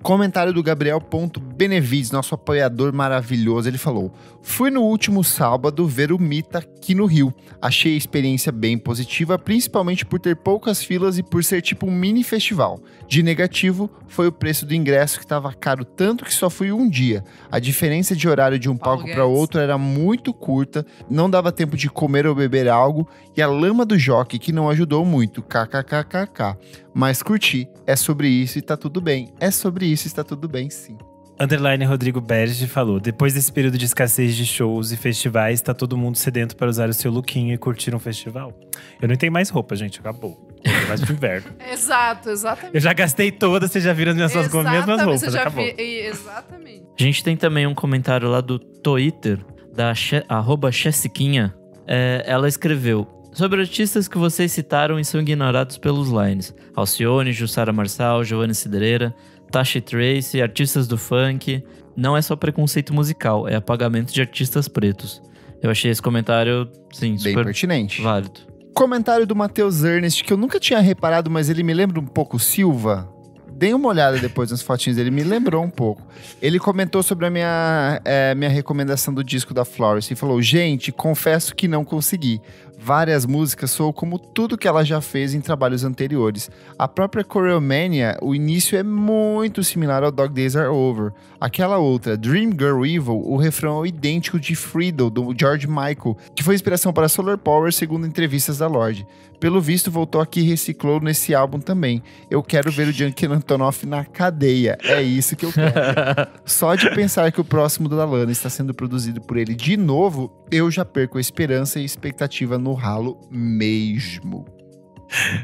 [SPEAKER 1] Comentário do Gabriel.Benevides, nosso apoiador maravilhoso. Ele falou: fui no último sábado ver o Mita aqui no Rio. Achei a experiência bem positiva, principalmente por ter poucas filas e por ser tipo um mini festival. De negativo, foi o preço do ingresso, que estava caro tanto que só fui um dia. A diferença de horário de um palco para outro era muito curta, não dava tempo de comer ou beber algo, e a lama do jockey, que não ajudou muito. KKKKK. Mas curti, é sobre isso e tá tudo bem. É sobre isso e está tudo bem, sim.
[SPEAKER 3] Underline Rodrigo Berge falou: depois desse período de escassez de shows e festivais, tá todo mundo sedento para usar o seu lookinho e curtir um festival. Eu não tenho mais roupa, gente, acabou. Eu tenho mais pro inverno.
[SPEAKER 2] Exato, exatamente.
[SPEAKER 3] Eu já gastei todas, vocês já viram as minhas fotos com as mesmas roupas, acabou.
[SPEAKER 2] Exatamente.
[SPEAKER 4] A gente tem também um comentário lá do Twitter, da @Chessiquinha. Ela escreveu: sobre artistas que vocês citaram e são ignorados pelos lines. Alcione, Jussara Marçal, Giovanni Cidreira, Tasha Tracy, artistas do funk. Não é só preconceito musical, é apagamento de artistas pretos. Eu achei esse comentário, sim, super
[SPEAKER 1] bem pertinente.
[SPEAKER 4] Válido.
[SPEAKER 1] Comentário do Matheus Ernest, que eu nunca tinha reparado, mas ele me lembra um pouco Silva. Dei uma olhada depois nas fotinhas dele, me lembrou um pouco. Ele comentou sobre a minha recomendação do disco da Florence e falou: gente, confesso que não consegui. Várias músicas soam como tudo que ela já fez em trabalhos anteriores. A própria Choreomania, o início é muito similar ao Dog Days Are Over. Aquela outra, Dream Girl Evil, o refrão é idêntico de Freedom, do George Michael, que foi inspiração para Solar Power, segundo entrevistas da Lorde. Pelo visto, voltou aqui e reciclou nesse álbum também. Eu quero ver o Junkie Antonoff na cadeia. É isso que eu quero. Só de pensar que o próximo da Lana está sendo produzido por ele de novo, eu já perco a esperança e expectativa no ralo mesmo.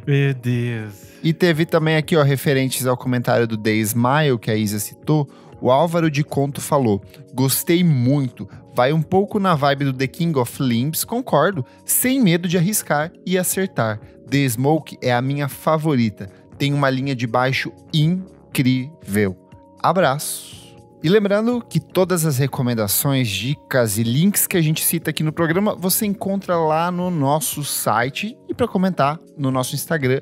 [SPEAKER 3] Meu Deus.
[SPEAKER 1] E teve também aqui, ó, referentes ao comentário do The Smile, que a Isa citou, o Álvaro de Conto falou: gostei muito, vai um pouco na vibe do The King of Limbs, concordo, sem medo de arriscar e acertar. The Smoke é a minha favorita, tem uma linha de baixo incrível. Abraço! E lembrando que todas as recomendações, dicas e links que a gente cita aqui no programa, você encontra lá no nosso site e para comentar no nosso Instagram,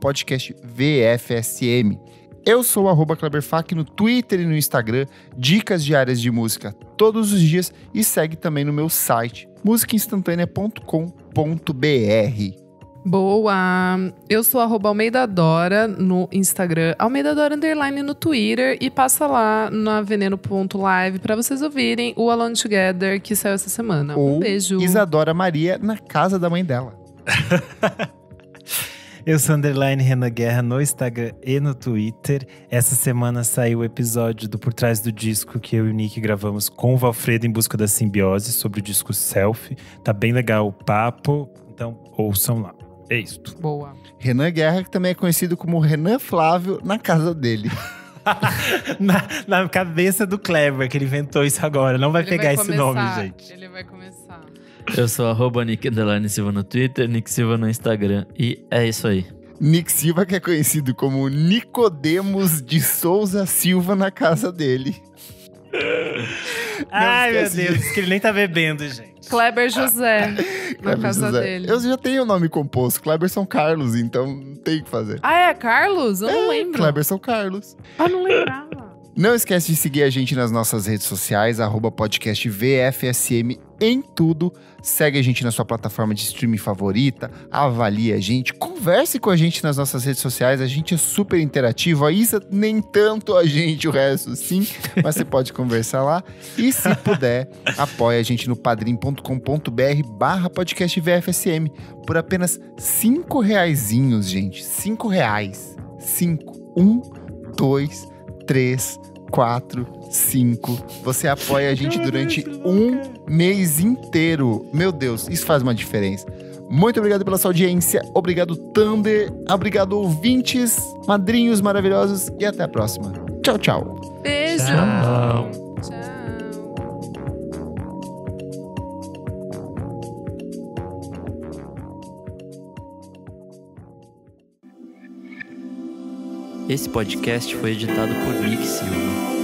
[SPEAKER 1] @podcastvfsm. Eu sou o @KleberFak no Twitter e no Instagram, dicas diárias de música todos os dias e segue também no meu site, musicainstantanea.com.br.
[SPEAKER 2] Boa! Eu sou @AlmeidaDora no Instagram, AlmeidaDora _ no Twitter e passa lá na veneno.live pra vocês ouvirem o Alone Together que saiu essa semana. Um beijo!
[SPEAKER 1] Isadora Maria na casa da mãe dela.
[SPEAKER 3] Eu sou _Renan Guerra no Instagram e no Twitter. Essa semana saiu o episódio do Por Trás do Disco que eu e o Nick gravamos com o Valfredo em busca da simbiose sobre o disco Selfie. Tá bem legal o papo, então ouçam lá. É isso.
[SPEAKER 2] Boa.
[SPEAKER 1] Renan Guerra, que também é conhecido como Renan Flávio, na casa dele.
[SPEAKER 3] na cabeça do Kleber, que ele inventou isso agora. Não vai pegar esse nome, gente.
[SPEAKER 2] Ele vai começar.
[SPEAKER 4] Eu sou @Nick_Silva no Twitter, Nick Silva no Instagram. E é isso aí.
[SPEAKER 1] Nick Silva, que é conhecido como Nicodemos de Souza Silva, na casa dele.
[SPEAKER 3] Ai, meu Deus, que ele nem tá bebendo, gente.
[SPEAKER 2] Kleber José, na
[SPEAKER 1] Kleber
[SPEAKER 2] casa
[SPEAKER 1] José.
[SPEAKER 2] dele.
[SPEAKER 1] Eu já tenho o nome composto, Kleberson Carlos, então não tem o que fazer.
[SPEAKER 2] Ah, é Carlos? Eu não lembro.
[SPEAKER 1] Kleberson Carlos.
[SPEAKER 2] Ah, não lembrava.
[SPEAKER 1] Não esquece de seguir a gente nas nossas redes sociais, @podcastvfsm em tudo. Segue a gente na sua plataforma de streaming favorita, avalie a gente, converse com a gente nas nossas redes sociais, a gente é super interativo, a Isa nem tanto, a gente, o resto sim, mas você pode conversar lá. E se puder, apoie a gente no padrim.com.br/podcastvfsm por apenas R$5, gente, R$5. 5, 1, 2, 3, 4, 5. Você apoia a gente durante um mês inteiro. Meu Deus, isso faz uma diferença. Muito obrigado pela sua audiência. Obrigado, Thunder. Obrigado, ouvintes, madrinhos maravilhosos. E até a próxima. Tchau, tchau.
[SPEAKER 2] Beijo.
[SPEAKER 4] Tchau.
[SPEAKER 2] Tchau.
[SPEAKER 4] Esse podcast foi editado por Nick Silva.